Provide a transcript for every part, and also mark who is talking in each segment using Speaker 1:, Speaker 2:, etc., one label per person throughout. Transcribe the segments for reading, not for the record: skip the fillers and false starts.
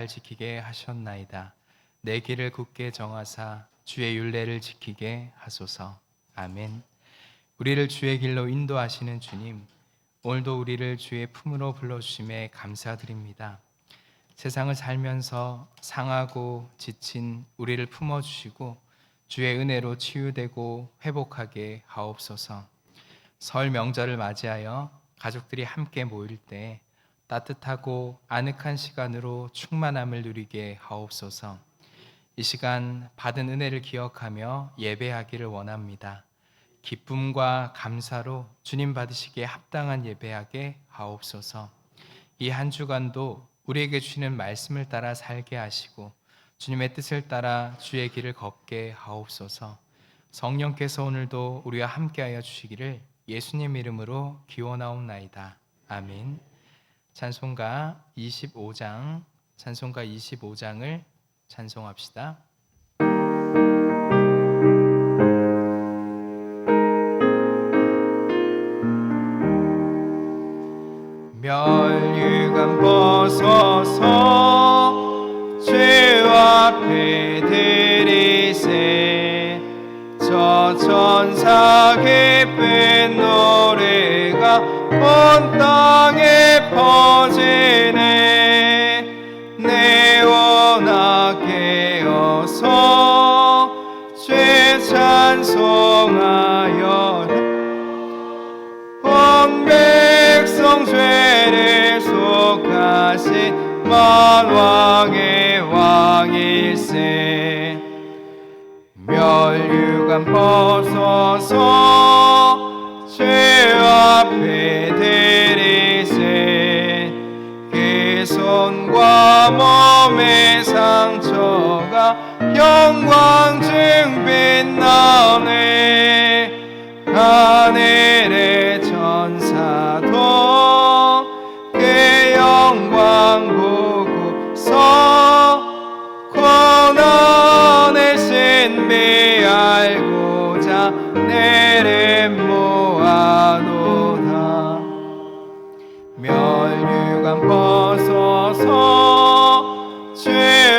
Speaker 1: 지키게 하셨나이다. 내 길을 굳게 정하사 주의 율례를 지키게 하소서. 아멘. 우리를 주의 길로 인도하시는 주님, 오늘도 우리를 주의 품으로 불러주심에 감사드립니다. 세상을 살면서 상하고 지친 우리를 품어주시고 주의 은혜로 치유되고 회복하게 하옵소서. 설 명절을 맞이하여 가족들이 함께 모일 때 따뜻하고 아늑한 시간으로 충만함을 누리게 하옵소서. 이 시간 받은 은혜를 기억하며 예배하기를 원합니다. 기쁨과 감사로 주님 받으시기에 합당한 예배하게 하옵소서. 이 한 주간도 우리에게 주시는 말씀을 따라 살게 하시고 주님의 뜻을 따라 주의 길을 걷게 하옵소서. 성령께서 오늘도 우리와 함께하여 주시기를 예수님 이름으로 기원하옵나이다. 아멘. 찬송가 25장을 찬송합시다. 멸류관 벗어서 죄 앞에 드리세. 저 천사 기쁜 노래가 온 땅에 퍼지네. 내 원하 깨어서 죄 찬송하여라. 온 백성 죄를 속하신 만왕의 왕일세. 멸류관 벗어서 죄 앞에 드리세. 그 손과 몸의 상처가 영광증 빛나네. 하늘의 천사도 그 영광 보고서 고난의 신비 알고자 내름 모아도다. 멸류관 벗어서 죄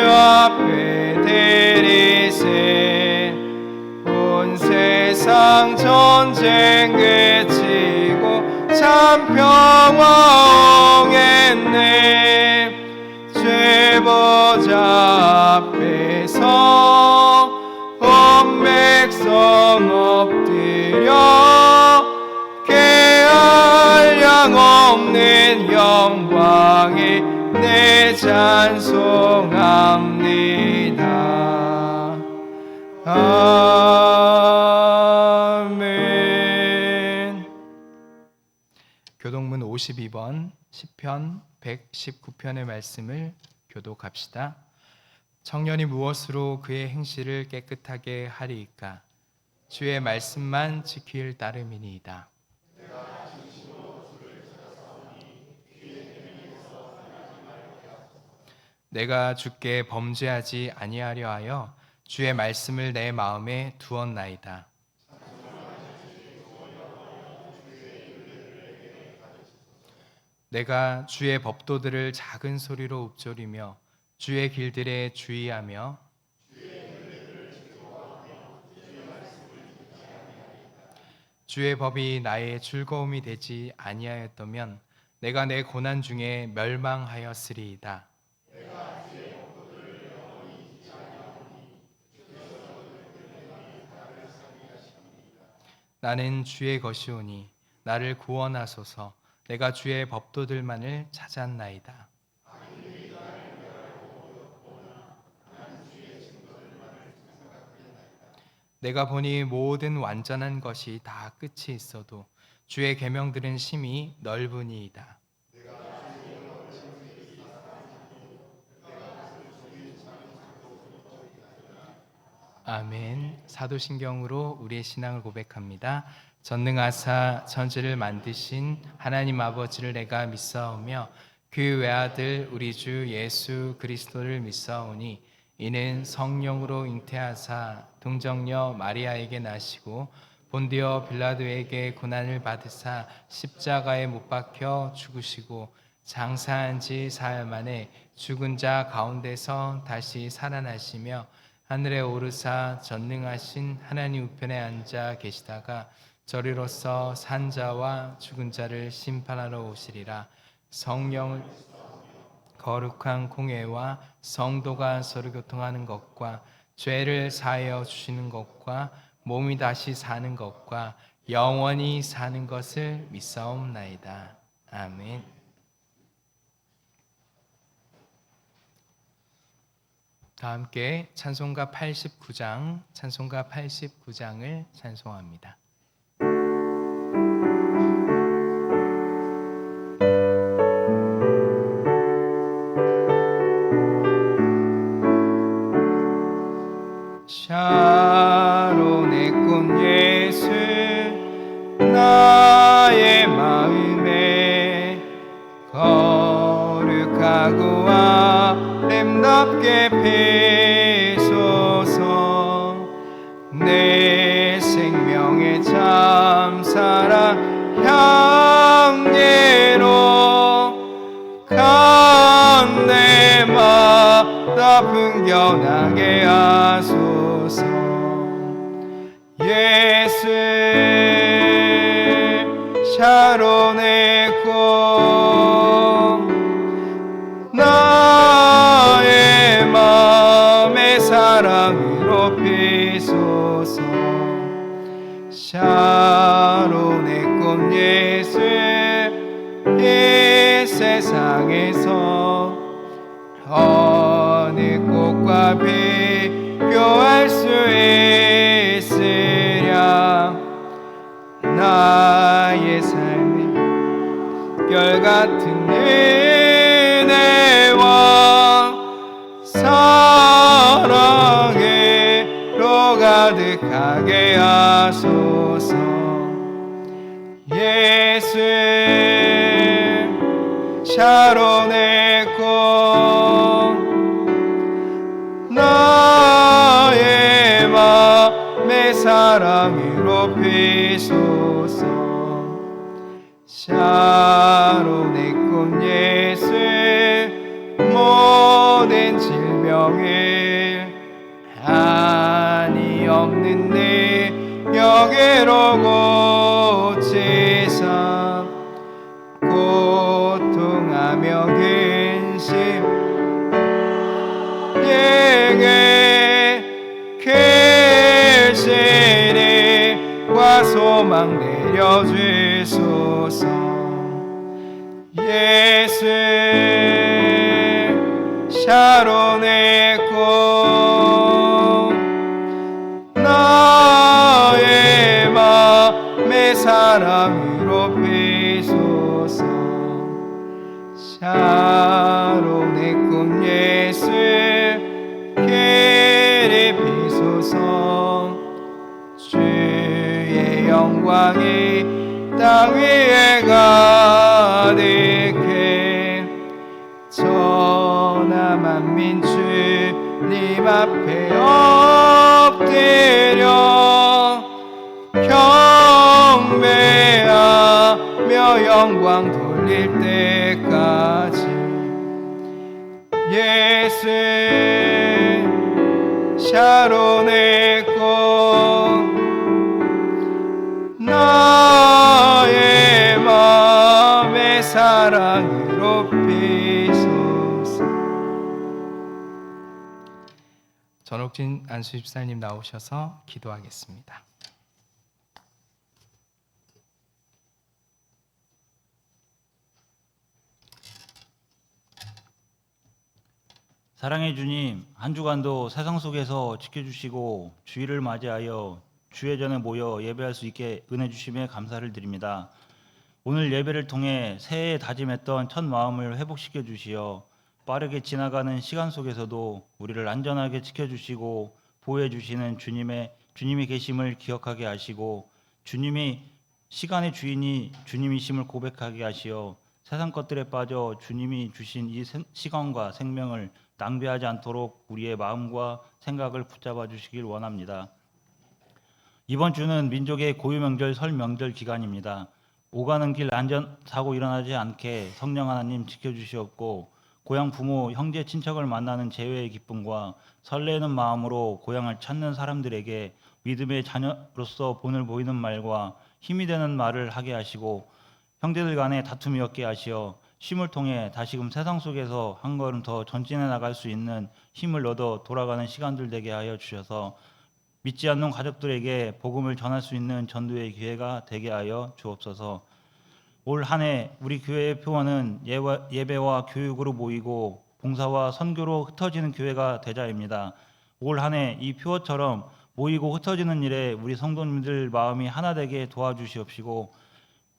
Speaker 1: 앞에 드리세. 온 세상 전쟁 그치고 참 평화 오겠네. 죄보자 앞에서 온 백성 엎드려 계할 양 없는 영광에 내 찬송합니다. 아멘. 교동문 52번 시편 119편의 말씀을 교독합시다. 청년이 무엇으로 그의 행실을 깨끗하게 하리이까? 주의 말씀만 지킬 따름이니이다. 내가 주께 범죄하지 아니하려 하여 주의 말씀을 내 마음에 두었나이다. 내가 주의 법도들을 작은 소리로 읊조리며 주의 길들에 주의하며 주의 법이 나의 즐거움이 되지 아니하였다면 내가 내 고난 중에 멸망하였으리이다. 나는 주의 것이오니 나를 구원하소서. 내가 주의 법도들만을 찾았나이다. 내가 보니 모든 완전한 것이 다 끝이 있어도 주의 계명들은 심히 넓으니이다. 아멘. 사도신경으로 우리의 신앙을 고백합니다. 전능하사 천지를 만드신 하나님 아버지를 내가 믿사오며 그 외아들 우리 주 예수 그리스도를 믿사오니 이는 성령으로 잉태하사 동정녀 마리아에게 나시고 본디오 빌라도에게 고난을 받으사 십자가에 못 박혀 죽으시고 장사한 지 사흘 만에 죽은 자 가운데서 다시 살아나시며 하늘에 오르사 전능하신 하나님 우편에 앉아 계시다가 저리로서 산 자와 죽은 자를 심판하러 오시리라. 성령을 거룩한 공회와 성도가 서로 교통하는 것과 죄를 사하여 주시는 것과 몸이 다시 사는 것과 영원히 사는 것을 믿사옵나이다. 아멘. 다 함께 찬송가 89장을 찬송합니다. 샤론의 꽃 예수 나의 마음에 거룩하고 아름답게 피소서. 내 생명의 참사랑 향기로 간내마다 풍겨나게 하소서. 예수 샤론의 꽃 나의 마음의 사랑으로 피소서. 샤론의 꽃 예수 이 세상에서 어느 꽃과 비교할 수 있으랴. 나의 삶이 별같은 은혜와 사랑으로 가득하게 하소서. 예수 샤론의 꽃 나의 맘의 사랑으로 피소서. 샤론의 꽃 예수 모든 질병을 한이 없는 내 영예로 고치사 고통하며 근심 예게 계시리와 소망 내려주소서. 예수 샤론의 꽃 나의 맘의 사랑으로 피소서. 샤론의 꽃 예수 길이 피소서. 주의 영광이 땅 위에 가득해 천하 만민 주님 앞에 엎드려 경배하며 영광 돌릴 때까지. 예수 샤론의 꽃 나의 맘의 사랑으로 피소서. 전옥진 안수집사님 나오셔서 기도하겠습니다.
Speaker 2: 사랑의 주님, 한 주간도 세상 속에서 지켜주시고 주일을 맞이하여 주의 전에 모여 예배할 수 있게 은혜 주심에 감사를 드립니다. 오늘 예배를 통해 새해에 다짐했던 첫 마음을 회복시켜 주시어 빠르게 지나가는 시간 속에서도 우리를 안전하게 지켜주시고 보호해 주시는 주님이 계심을 기억하게 하시고 주님이 시간의 주인이 주님이심을 고백하게 하시어 세상 것들에 빠져 주님이 주신 이 시간과 생명을 낭비하지 않도록 우리의 마음과 생각을 붙잡아 주시길 원합니다. 이번 주는 민족의 고유 명절 설 명절 기간입니다. 오가는 길 안전 사고 일어나지 않게 성령 하나님 지켜주시옵고 고향 부모, 형제, 친척을 만나는 재회의 기쁨과 설레는 마음으로 고향을 찾는 사람들에게 믿음의 자녀로서 본을 보이는 말과 힘이 되는 말을 하게 하시고 형제들 간에 다툼이 없게 하시어 쉼을 통해 다시금 세상 속에서 한 걸음 더 전진해 나갈 수 있는 힘을 얻어 돌아가는 시간들 되게 하여 주셔서 믿지 않는 가족들에게 복음을 전할 수 있는 전도의 기회가 되게 하여 주옵소서. 올 한 해 우리 교회의 표어는 예배와 교육으로 모이고 봉사와 선교로 흩어지는 교회가 되자입니다. 올 한 해 이 표어처럼 모이고 흩어지는 일에 우리 성도님들 마음이 하나 되게 도와주시옵시고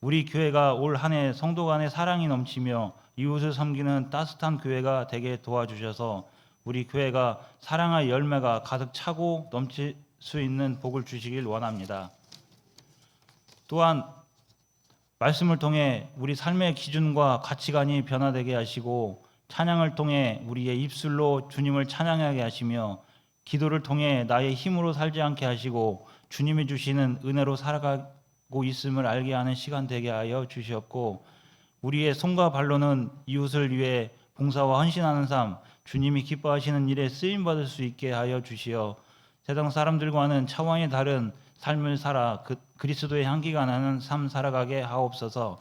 Speaker 2: 우리 교회가 올 한 해 성도 간의 사랑이 넘치며 이웃을 섬기는 따뜻한 교회가 되게 도와주셔서 우리 교회가 사랑의 열매가 가득 차고 넘칠 수 있는 복을 주시길 원합니다. 또한 말씀을 통해 우리 삶의 기준과 가치관이 변화되게 하시고 찬양을 통해 우리의 입술로 주님을 찬양하게 하시며 기도를 통해 나의 힘으로 살지 않게 하시고 주님이 주시는 은혜로 살아가고 있음을 알게 하는 시간 되게 하여 주시옵고 우리의 손과 발로는 이웃을 위해 봉사와 헌신하는 삶, 주님이 기뻐하시는 일에 쓰임 받을 수 있게 하여 주시어 세상 사람들과는 차원이 다른 삶을 살아 그리스도의 향기가 나는 삶 살아가게 하옵소서.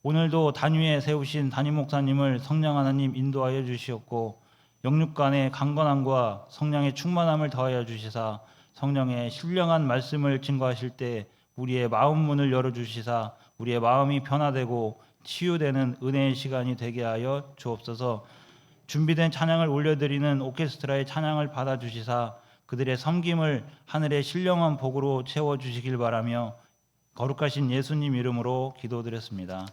Speaker 2: 오늘도 단위에 세우신 담임 목사님을 성령 하나님 인도하여 주시옵고 영육 간의 강건함과 성령의 충만함을 더하여 주시사 성령의 신령한 말씀을 증거하실 때 우리의 마음 문을 열어 주시사 우리의 마음이 변화되고 치유되는 은혜의 시간이 되게 하여 주옵소서. 준비된 찬양을 올려드리는 오케스트라의 찬양을 받아 주시사 그들의 섬김을 하늘의 신령한 복으로 채워 주시길 바라며 거룩하신 예수님 이름으로 기도드렸습니다.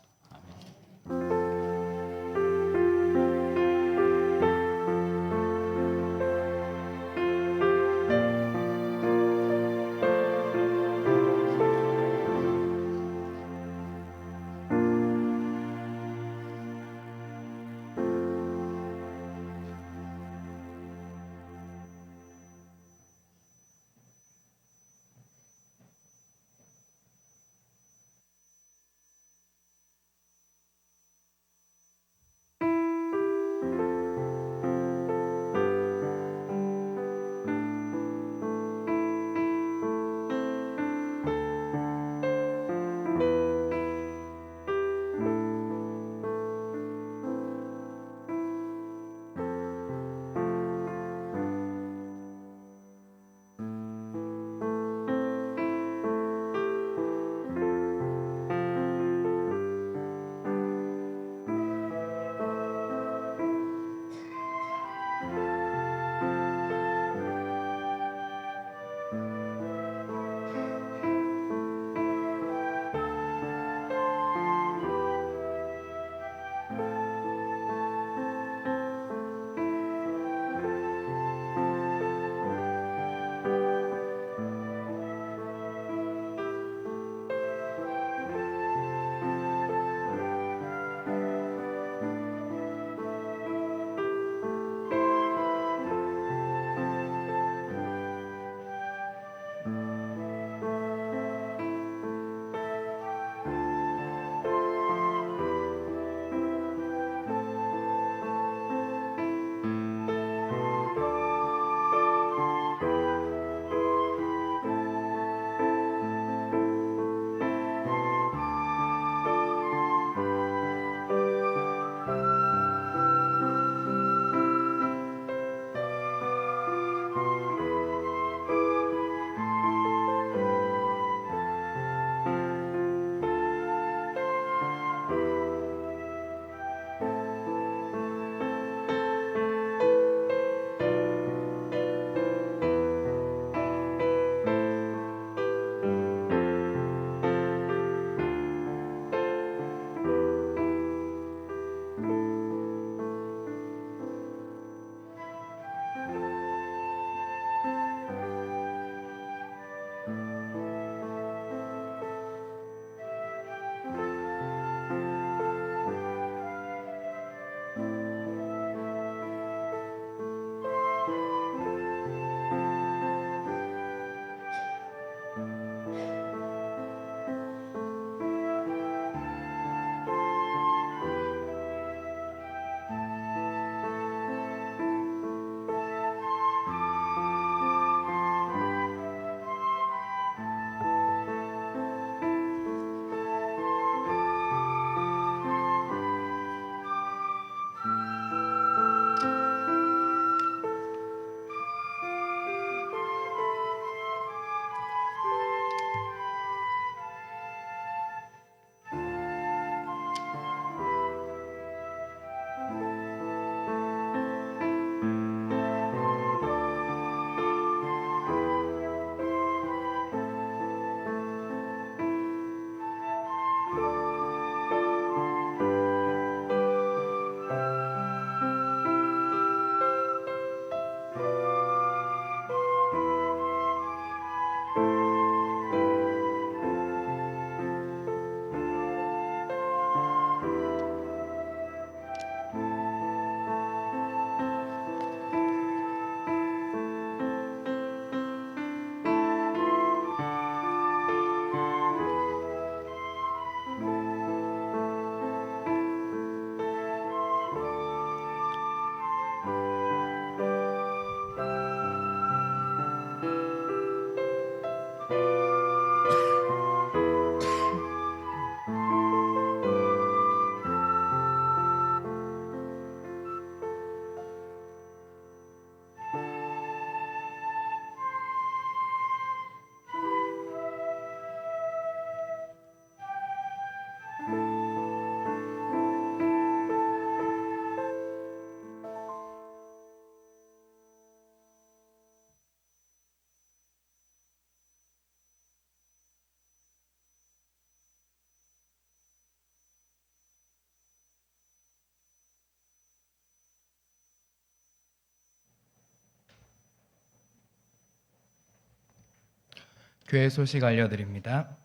Speaker 1: 교회 소식 알려드립니다.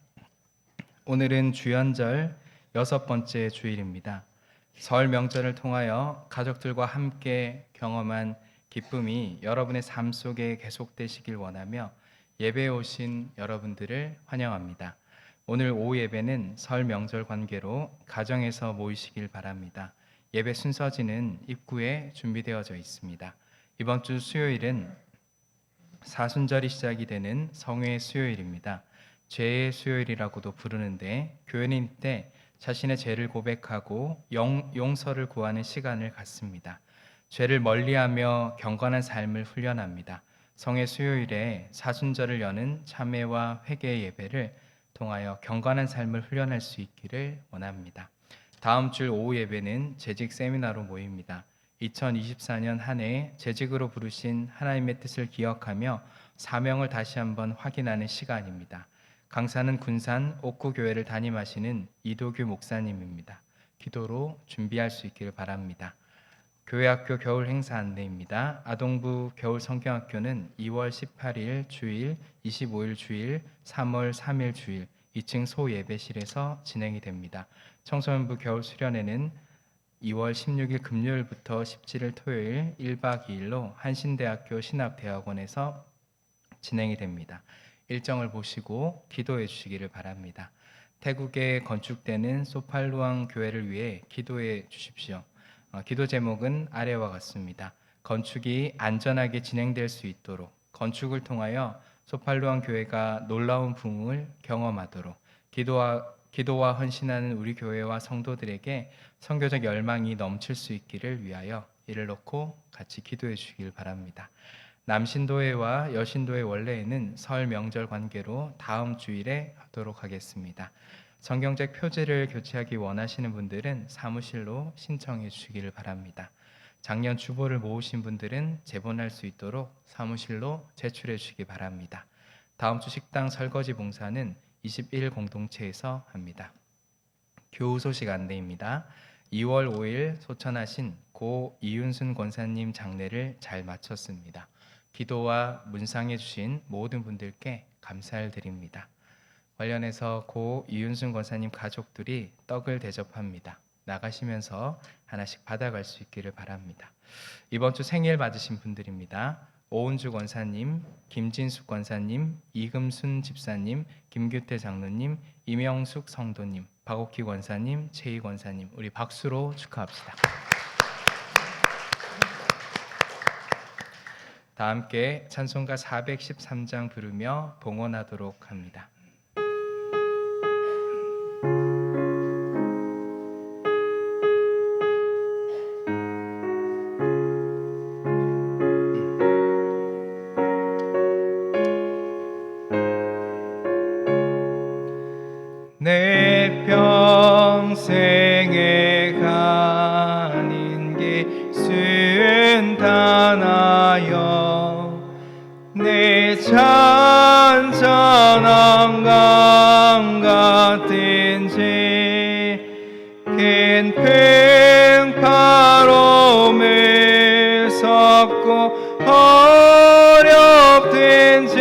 Speaker 1: 오늘은 주연절 6번째 주일입니다. 설 명절을 통하여 가족들과 함께 경험한 기쁨이 여러분의 삶 속에 계속되시길 원하며 예배에 오신 여러분들을 환영합니다. 오늘 오후 예배는 설 명절 관계로 가정에서 모이시길 바랍니다. 예배 순서지는 입구에 준비되어져 있습니다. 이번 주 수요일은 사순절이 시작이 되는 성회의 수요일입니다. 죄의 수요일이라고도 부르는데 교회는 이때 자신의 죄를 고백하고 용서를 구하는 시간을 갖습니다. 죄를 멀리하며 경건한 삶을 훈련합니다. 성회 수요일에 사순절을 여는 참회와 회개의 예배를 통하여 경건한 삶을 훈련할 수 있기를 원합니다. 다음 주 오후 예배는 재직 세미나로 모입니다. 2024년 한 해 재직으로 부르신 하나님의 뜻을 기억하며 사명을 다시 한번 확인하는 시간입니다. 강사는 군산 옥구교회를 담임하시는 이도규 목사님입니다. 기도로 준비할 수 있기를 바랍니다. 교회학교 겨울 행사 안내입니다. 아동부 겨울 성경학교는 2월 18일 주일, 25일 주일, 3월 3일 주일 2층 소예배실에서 진행이 됩니다. 청소년부 겨울 수련회는 2월 16일 금요일부터 17일 토요일 1박 2일로 한신대학교 신학대학원에서 진행이 됩니다. 일정을 보시고 기도해 주시기를 바랍니다. 태국에 건축되는 소팔루앙 교회를 위해 기도해 주십시오. 기도 제목은 아래와 같습니다. 건축이 안전하게 진행될 수 있도록, 건축을 통하여 소팔루앙 교회가 놀라운 부흥을 경험하도록, 기도와 헌신하는 우리 교회와 성도들에게 선교적 열망이 넘칠 수 있기를 위하여 이를 놓고 같이 기도해 주시길 바랍니다. 남신도회와 여신도회 원래에는 설 명절 관계로 다음 주일에 하도록 하겠습니다. 성경책 표지를 교체하기 원하시는 분들은 사무실로 신청해 주시기를 바랍니다. 작년 주보를 모으신 분들은 제본할 수 있도록 사무실로 제출해 주시기 바랍니다. 다음 주 식당 설거지 봉사는 21 공동체에서 합니다. 교우 소식 안내입니다. 2월 5일 소천하신 고 이윤순 권사님 장례를 잘 마쳤습니다. 기도와 문상해 주신 모든 분들께 감사를 드립니다. 관련해서 고 이윤순 권사님 가족들이 떡을 대접합니다. 나가시면서 하나씩 받아갈 수 있기를 바랍니다. 이번 주 생일 받으신 분들입니다. 오은주 권사님, 김진숙 권사님, 이금순 집사님, 김규태 장로님, 이명숙 성도님, 박옥희 권사님, 최희 권사님, 우리 박수로 축하합시다. 다 함께 찬송가 413장 부르며 봉헌하도록 합니다. 내 평생에 가는 길 순탄하여 내 잔잔한 강 같은지 긴 풍파로움을 섞고 어렵든지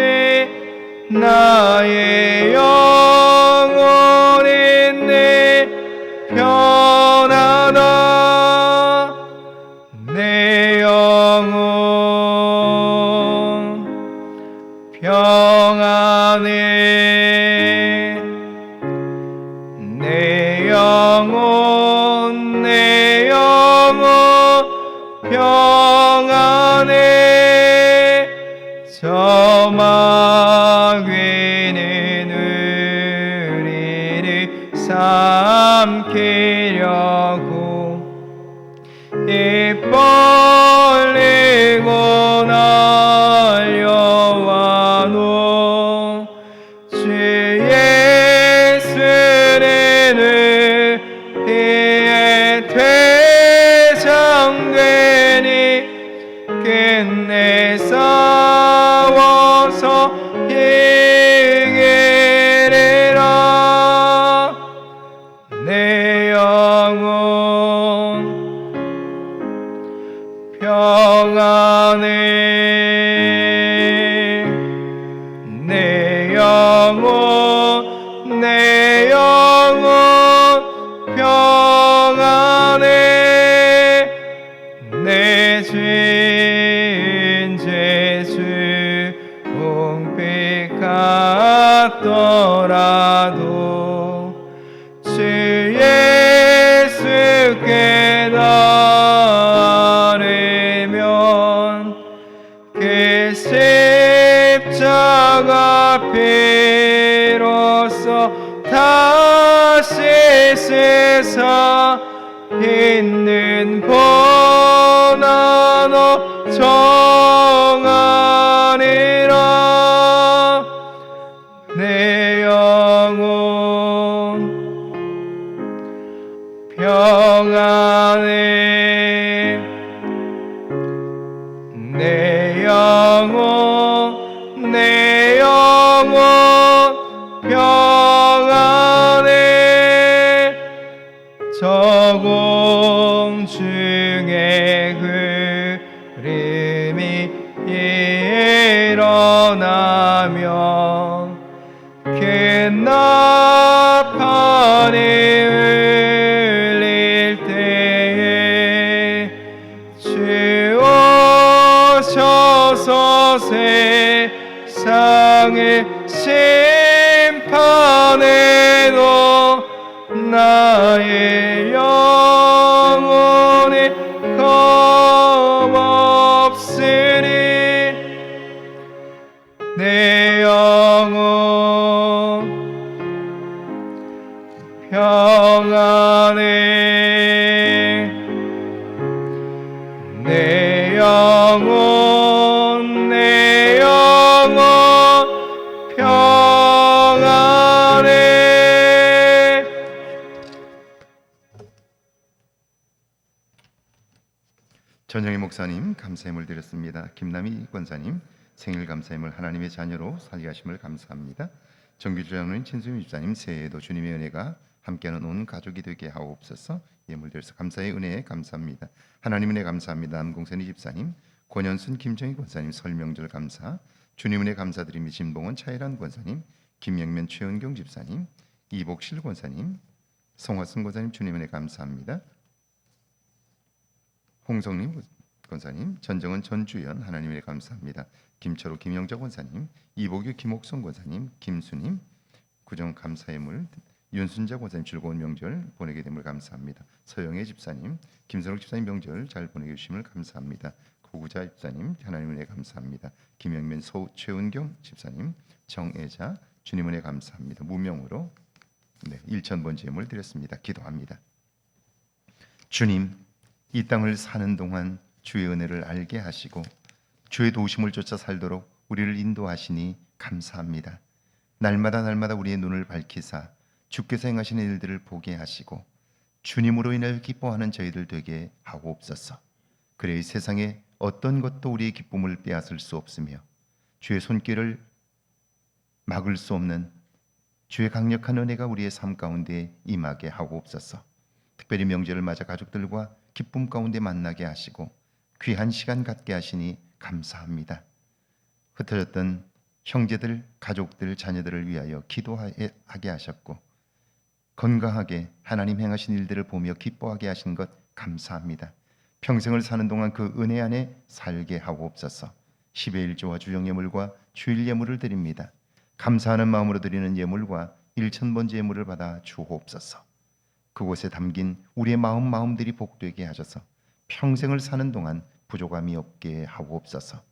Speaker 1: 나의 영혼은 내 편하다. 내 영혼 평안해. 내 영혼 평안해. 저 마귀는 우리를 삼키려고 입 벌리고 날려와도 주 예수는 우리의 대장되니 끝내 싸워서 이기리라. 내 영혼 평안해. 내 영혼 같더라도 주 예수께 따르면 그 십자가 피로써 다시 세상 있는 고난을 정하리라. 내 영혼 평안해. 내 영혼 평안해. 저공 중에 흐름이 일어나면 그 나팔이 울릴 때에 주 오셔서 세상을 심판해도 나의 영혼이 겁없으니. 내 영혼 평안해. 내 영혼 평안해.
Speaker 3: 전영희 목사님 감사함을 드렸습니다. 김남희 권사님 생일 감사함을 하나님의 자녀로 살게 하심을 감사합니다. 정규주장로인 친수임 집사님 새해에도 주님의 은혜가 함께하는 온 가족이 되게 하옵소서. 예물 드려서 감사의 은혜에 감사합니다. 하나님 은혜 감사합니다. 남공선이 집사님, 권현순 김정희 권사님 설명절 감사, 주님 은혜 감사드립니다. 진봉원 차일환 권사님, 김영면 최은경 집사님, 이복실 권사님, 성화승 권사님 주님 은혜 감사합니다. 홍성님 권사님, 전정은 전주연 하나님의 감사합니다. 김철호 김영자 권사님, 이보규 김옥성 권사님, 김수님 구정 감사의 물, 윤순자 권사님 즐거운 명절 보내게 됨을 감사합니다. 서영애 집사님, 김선욱 집사님 명절 잘 보내게 주심을 감사합니다. 고구자 집사님 하나님 은혜 감사합니다. 김영민 최은경 집사님, 정애자 주님 은혜 감사합니다. 무명으로 1,000번 제물 드렸습니다. 기도합니다. 주님, 이 땅을 사는 동안 주의 은혜를 알게 하시고 주의 도우심을 쫓아 살도록 우리를 인도하시니 감사합니다. 날마다 우리의 눈을 밝히사 주께서 행하시는 일들을 보게 하시고 주님으로 인하여 기뻐하는 저희들 되게 하옵소서. 그래 이 세상에 어떤 것도 우리의 기쁨을 빼앗을 수 없으며 주의 손길을 막을 수 없는 주의 강력한 은혜가 우리의 삶 가운데 임하게 하옵소서. 특별히 명절을 맞아 가족들과 기쁨 가운데 만나게 하시고 귀한 시간 갖게 하시니 감사합니다. 흩어졌던 형제들, 가족들, 자녀들을 위하여 기도하게 하셨고 건강하게 하나님 행하신 일들을 보며 기뻐하게 하신 것 감사합니다. 평생을 사는 동안 그 은혜 안에 살게 하옵소서. 10의 1조와 주정 예물과 주일 예물을 드립니다. 감사하는 마음으로 드리는 예물과 1,000번째 예물을 받아 주옵소서. 그곳에 담긴 우리의 마음들이 복되게 하셔서 평생을 사는 동안 부족함이 없게 하옵소서.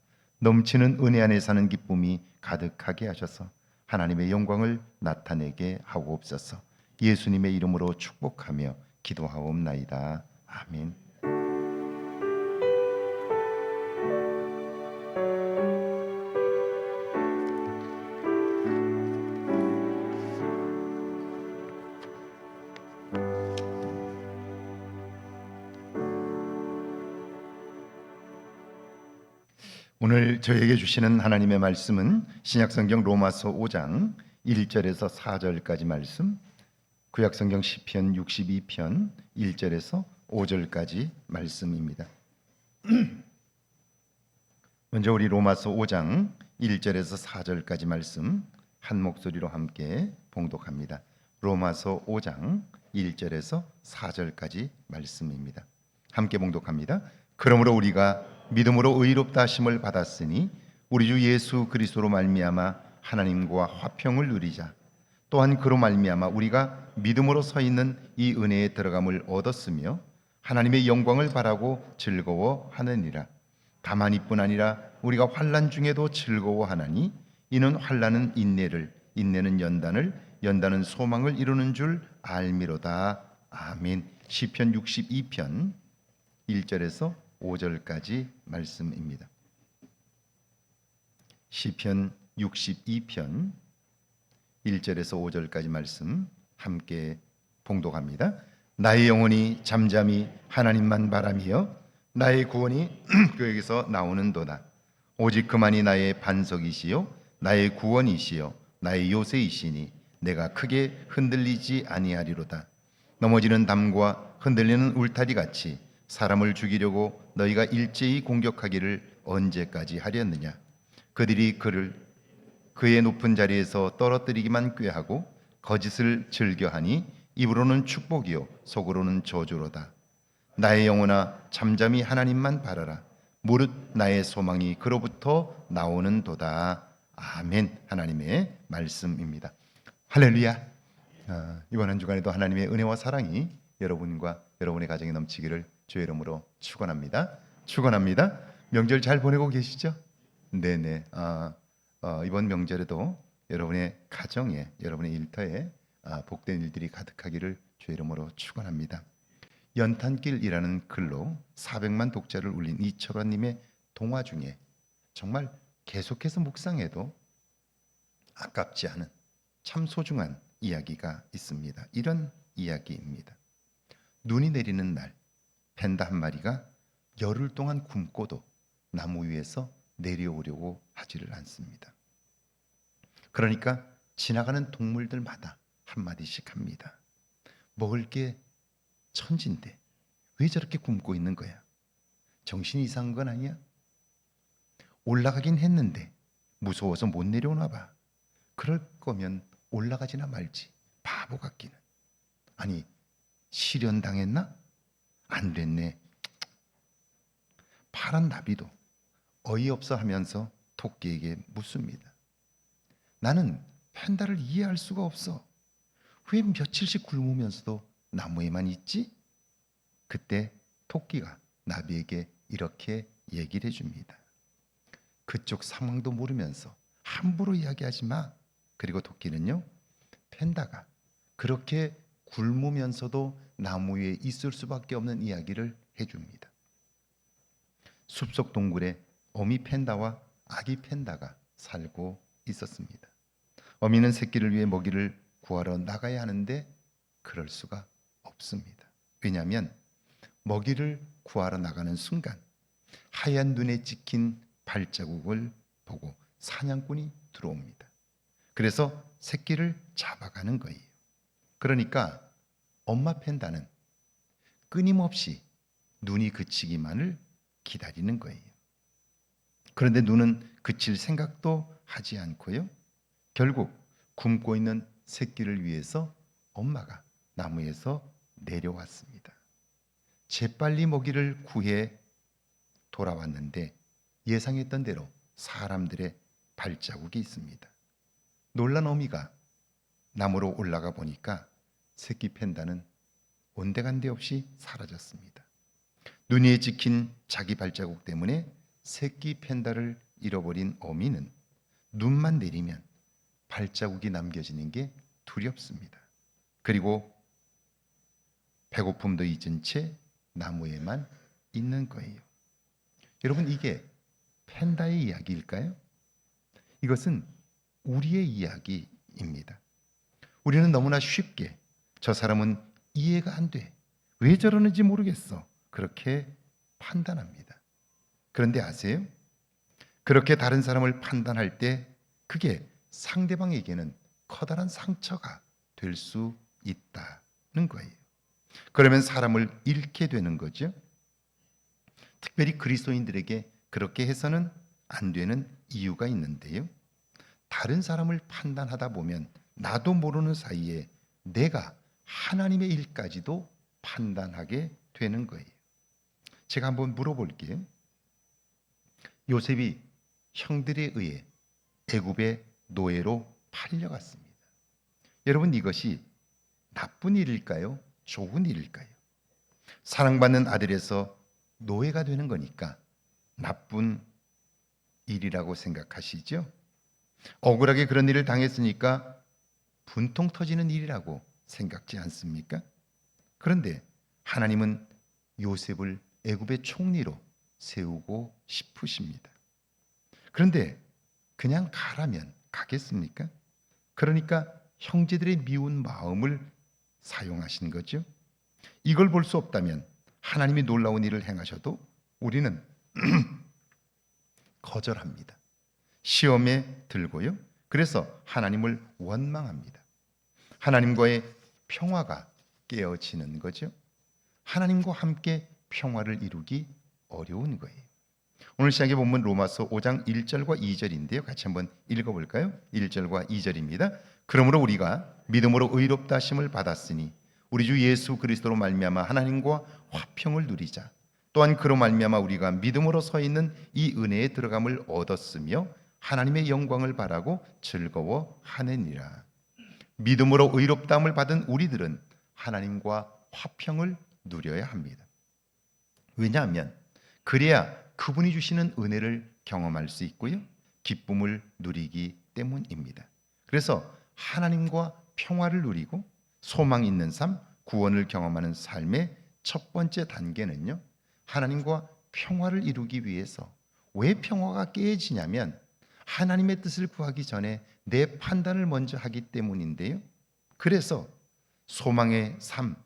Speaker 3: 넘치는 은혜 안에 사는 기쁨이 가득하게 하셔서 하나님의 영광을 나타내게 하옵소서. 예수님의 이름으로 축복하며 기도하옵나이다. 아멘. 오늘 저에게 주시는 하나님의 말씀은 신약성경 로마서 5장 1절에서 4절까지 말씀, 구약성경 시편 62편 1절에서 5절까지 말씀입니다. 먼저 우리 로마서 5장 1절에서 4절까지 말씀 한 목소리로 함께 봉독합니다. 로마서 5장 1절에서 4절까지 말씀입니다. 함께 봉독합니다. 그러므로 우리가 믿음으로 의롭다 하심을 받았으니 우리 주 예수 그리스도로 말미암아 하나님과 화평을 누리자. 또한 그로 말미암아 우리가 믿음으로 서 있는 이 은혜에 들어감을 얻었으며 하나님의 영광을 바라고 즐거워하느니라. 다만 이뿐 아니라 우리가 환난 중에도 즐거워하나니 이는 환난은 인내를, 인내는 연단을, 연단은 소망을 이루는 줄 알미로다. 아멘. 시편 62편 1절에서 5절까지 말씀입니다. 시편 62편 1절에서 5절까지 말씀 함께 봉독합니다. 나의 영혼이 잠잠히 하나님만 바라며 나의 구원이 그에게서 나오는도다. 오직 그만이 나의 반석이시요 나의 구원이시요 나의 요새이시니 내가 크게 흔들리지 아니하리로다. 넘어지는 담과 흔들리는 울타리 같이 사람을 죽이려고 너희가 일제히 공격하기를 언제까지 하렸느냐. 그들이 그의 높은 자리에서 떨어뜨리기만 꾀하고 거짓을 즐겨하니 입으로는 축복이요 속으로는 저주로다. 나의 영혼아 잠잠히 하나님만 바라라. 무릇 나의 소망이 그로부터 나오는도다. 아멘. 하나님의 말씀입니다. 할렐루야. 이번 한 주간에도 하나님의 은혜와 사랑이 여러분과 여러분의 가정에 넘치기를 주의 이름으로 축원합니다. 축원합니다. 명절 잘 보내고 계시죠? 네네. 이번 명절에도 여러분의 가정에, 여러분의 일터에 복된 일들이 가득하기를 주의 이름으로 축원합니다. 연탄길이라는 글로 400만 독자를 울린 이철환님의 동화 중에 정말 계속해서 묵상해도 아깝지 않은 참 소중한 이야기가 있습니다. 이런 이야기입니다. 눈이 내리는 날 팬다 한 마리가 열흘 동안 굶고도 나무 위에서 내려오려고 하지를 않습니다. 그러니까 지나가는 동물들마다 한마디씩 합니다. 먹을 게 천진데 왜 저렇게 굶고 있는 거야? 정신이 이상한 건 아니야? 올라가긴 했는데 무서워서 못 내려오나 봐. 그럴 거면 올라가지나 말지. 바보 같기는. 아니 실현당했나? 안 됐네. 파란 나비도 어이없어 하면서 토끼에게 묻습니다. 나는 팬다를 이해할 수가 없어. 왜 며칠씩 굶으면서도 나무에만 있지? 그때 토끼가 나비에게 이렇게 얘기를 해줍니다. 그쪽 상황도 모르면서 함부로 이야기하지 마. 그리고 토끼는요, 팬다가 그렇게 굶으면서도 나무 위에 있을 수밖에 없는 이야기를 해줍니다. 숲속 동굴에 어미 팬다와 아기 팬다가 살고 있었습니다. 어미는 새끼를 위해 먹이를 구하러 나가야 하는데 그럴 수가 없습니다. 왜냐하면 먹이를 구하러 나가는 순간 하얀 눈에 찍힌 발자국을 보고 사냥꾼이 들어옵니다. 그래서 새끼를 잡아가는 거예요. 그러니까 엄마 팬다는 끊임없이 눈이 그치기만을 기다리는 거예요. 그런데 눈은 그칠 생각도 하지 않고요. 결국 굶고 있는 새끼를 위해서 엄마가 나무에서 내려왔습니다. 재빨리 먹이를 구해 돌아왔는데 예상했던 대로 사람들의 발자국이 있습니다. 놀란 어미가 나무로 올라가 보니까 새끼 팬다는 온데간데 없이 사라졌습니다. 눈 위에 찍힌 자기 발자국 때문에 새끼 팬다를 잃어버린 어미는 눈만 내리면 발자국이 남겨지는 게 두렵습니다. 그리고 배고픔도 잊은 채 나무에만 있는 거예요. 여러분, 이게 팬다의 이야기일까요? 이것은 우리의 이야기입니다. 우리는 너무나 쉽게 저 사람은 이해가 안 돼. 왜 저러는지 모르겠어. 그렇게 판단합니다. 그런데 아세요? 그렇게 다른 사람을 판단할 때 그게 상대방에게는 커다란 상처가 될 수 있다는 거예요. 그러면 사람을 잃게 되는 거죠. 특별히 그리스도인들에게 그렇게 해서는 안 되는 이유가 있는데요. 다른 사람을 판단하다 보면 나도 모르는 사이에 내가 하나님의 일까지도 판단하게 되는 거예요. 제가 한번 물어볼게요. 요셉이 형들에 의해 애굽에 노예로 팔려갔습니다. 여러분, 이것이 나쁜 일일까요? 좋은 일일까요? 사랑받는 아들에서 노예가 되는 거니까 나쁜 일이라고 생각하시죠? 억울하게 그런 일을 당했으니까 분통 터지는 일이라고 생각지 않습니까? 그런데 하나님은 요셉을 애굽의 총리로 세우고 싶으십니다. 그런데 그냥 가라면 가겠습니까? 그러니까 형제들의 미운 마음을 사용하신 거죠. 이걸 볼 수 없다면 하나님이 놀라운 일을 행하셔도 우리는 거절합니다. 시험에 들고요. 그래서 하나님을 원망합니다. 하나님과의 평화가 깨어지는 거죠. 하나님과 함께 평화를 이루기 어려운 거예요. 오늘 시작의 본문 로마서 5장 1절과 2절인데요. 같이 한번 읽어볼까요? 1절과 2절입니다. 그러므로 우리가 믿음으로 의롭다 하심을 받았으니 우리 주 예수 그리스도로 말미암아 하나님과 화평을 누리자. 또한 그로 말미암아 우리가 믿음으로 서 있는 이 은혜에 들어감을 얻었으며 하나님의 영광을 바라고 즐거워하느니라. 믿음으로 의롭다함을 받은 우리들은 하나님과 화평을 누려야 합니다. 왜냐하면 그래야 그분이 주시는 은혜를 경험할 수 있고요, 기쁨을 누리기 때문입니다. 그래서 하나님과 평화를 누리고 소망 있는 삶, 구원을 경험하는 삶의 첫 번째 단계는요, 하나님과 평화를 이루기 위해서. 왜 평화가 깨지냐면 하나님의 뜻을 구하기 전에 내 판단을 먼저 하기 때문인데요. 그래서 소망의 삶,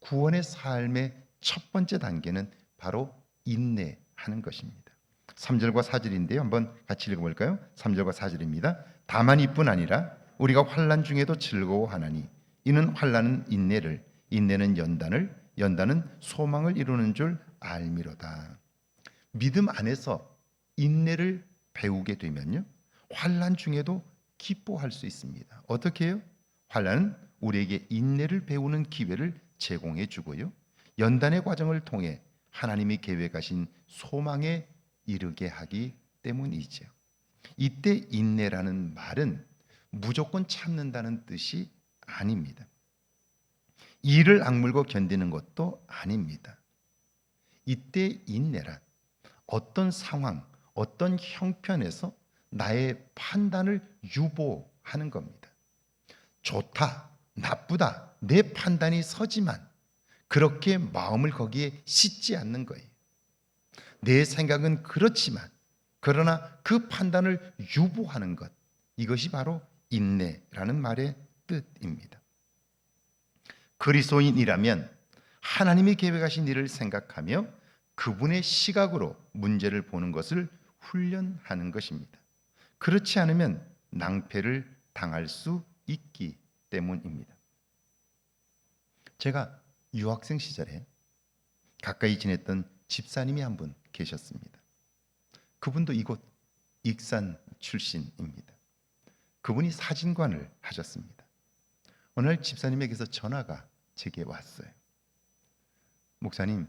Speaker 3: 구원의 삶의 첫 번째 단계는 바로 인내하는 것입니다. 3절과 4절인데요. 한번 같이 읽어볼까요? 3절과 4절입니다. 다만 이뿐 아니라 우리가 환난 중에도 즐거워하나니 이는 환난은 인내를, 인내는 연단을, 연단은 소망을 이루는 줄 알미로다. 믿음 안에서 인내를 배우게 되면요, 환난 중에도 기뻐할 수 있습니다. 어떻게 해요? 환난은 우리에게 인내를 배우는 기회를 제공해 주고요, 연단의 과정을 통해 하나님이 계획하신 소망에 이르게 하기 때문이죠. 이때 인내라는 말은 무조건 참는다는 뜻이 아닙니다. 이를 악물고 견디는 것도 아닙니다. 이때 인내란 어떤 상황, 어떤 형편에서 나의 판단을 유보하는 겁니다. 좋다, 나쁘다, 내 판단이 서지만 그렇게 마음을 거기에 싣지 않는 거예요. 내 생각은 그렇지만 그러나 그 판단을 유보하는 것, 이것이 바로 인내라는 말의 뜻입니다. 그리스도인이라면 하나님이 계획하신 일을 생각하며 그분의 시각으로 문제를 보는 것을 훈련하는 것입니다. 그렇지 않으면 낭패를 당할 수 있기 때문입니다. 제가 유학생 시절에 가까이 지냈던 집사님이 한 분 계셨습니다. 그분도 이곳 익산 출신입니다. 그분이 사진관을 하셨습니다. 어느 날 집사님에게서 전화가 제게 왔어요. 목사님,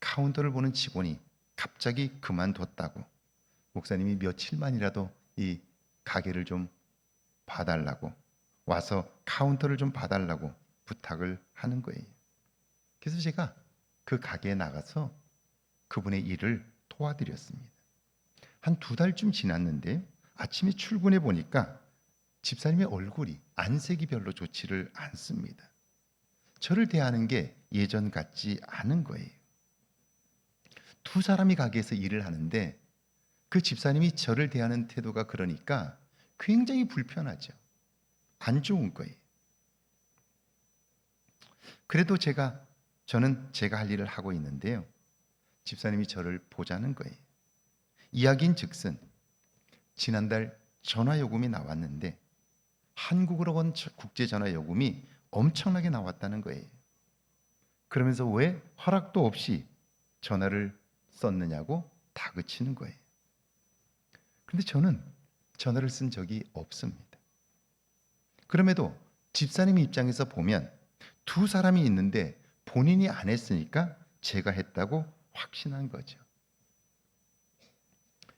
Speaker 3: 카운터를 보는 직원이 갑자기 그만뒀다고 목사님이 며칠만이라도 이 가게를 좀 봐달라고, 와서 카운터를 좀 봐달라고 부탁을 하는 거예요. 그래서 제가 그 가게에 나가서 그분의 일을 도와드렸습니다. 한 2달쯤 지났는데 아침에 출근해 보니까 집사님의 얼굴이 안색이 별로 좋지를 않습니다. 저를 대하는 게 예전 같지 않은 거예요. 2 사람이 가게에서 일을 하는데 그 집사님이 저를 대하는 태도가 그러니까 굉장히 불편하죠. 안 좋은 거예요. 그래도 저는 제가 할 일을 하고 있는데요, 집사님이 저를 보자는 거예요. 이야기인즉슨 지난달 전화요금이 나왔는데 한국으로 온 국제전화요금이 엄청나게 나왔다는 거예요. 그러면서 왜 허락도 없이 전화를 썼느냐고 다그치는 거예요. 그런데 저는 전화를 쓴 적이 없습니다. 그럼에도 집사님 입장에서 보면 2 사람이 있는데 본인이 안 했으니까 제가 했다고 확신한 거죠.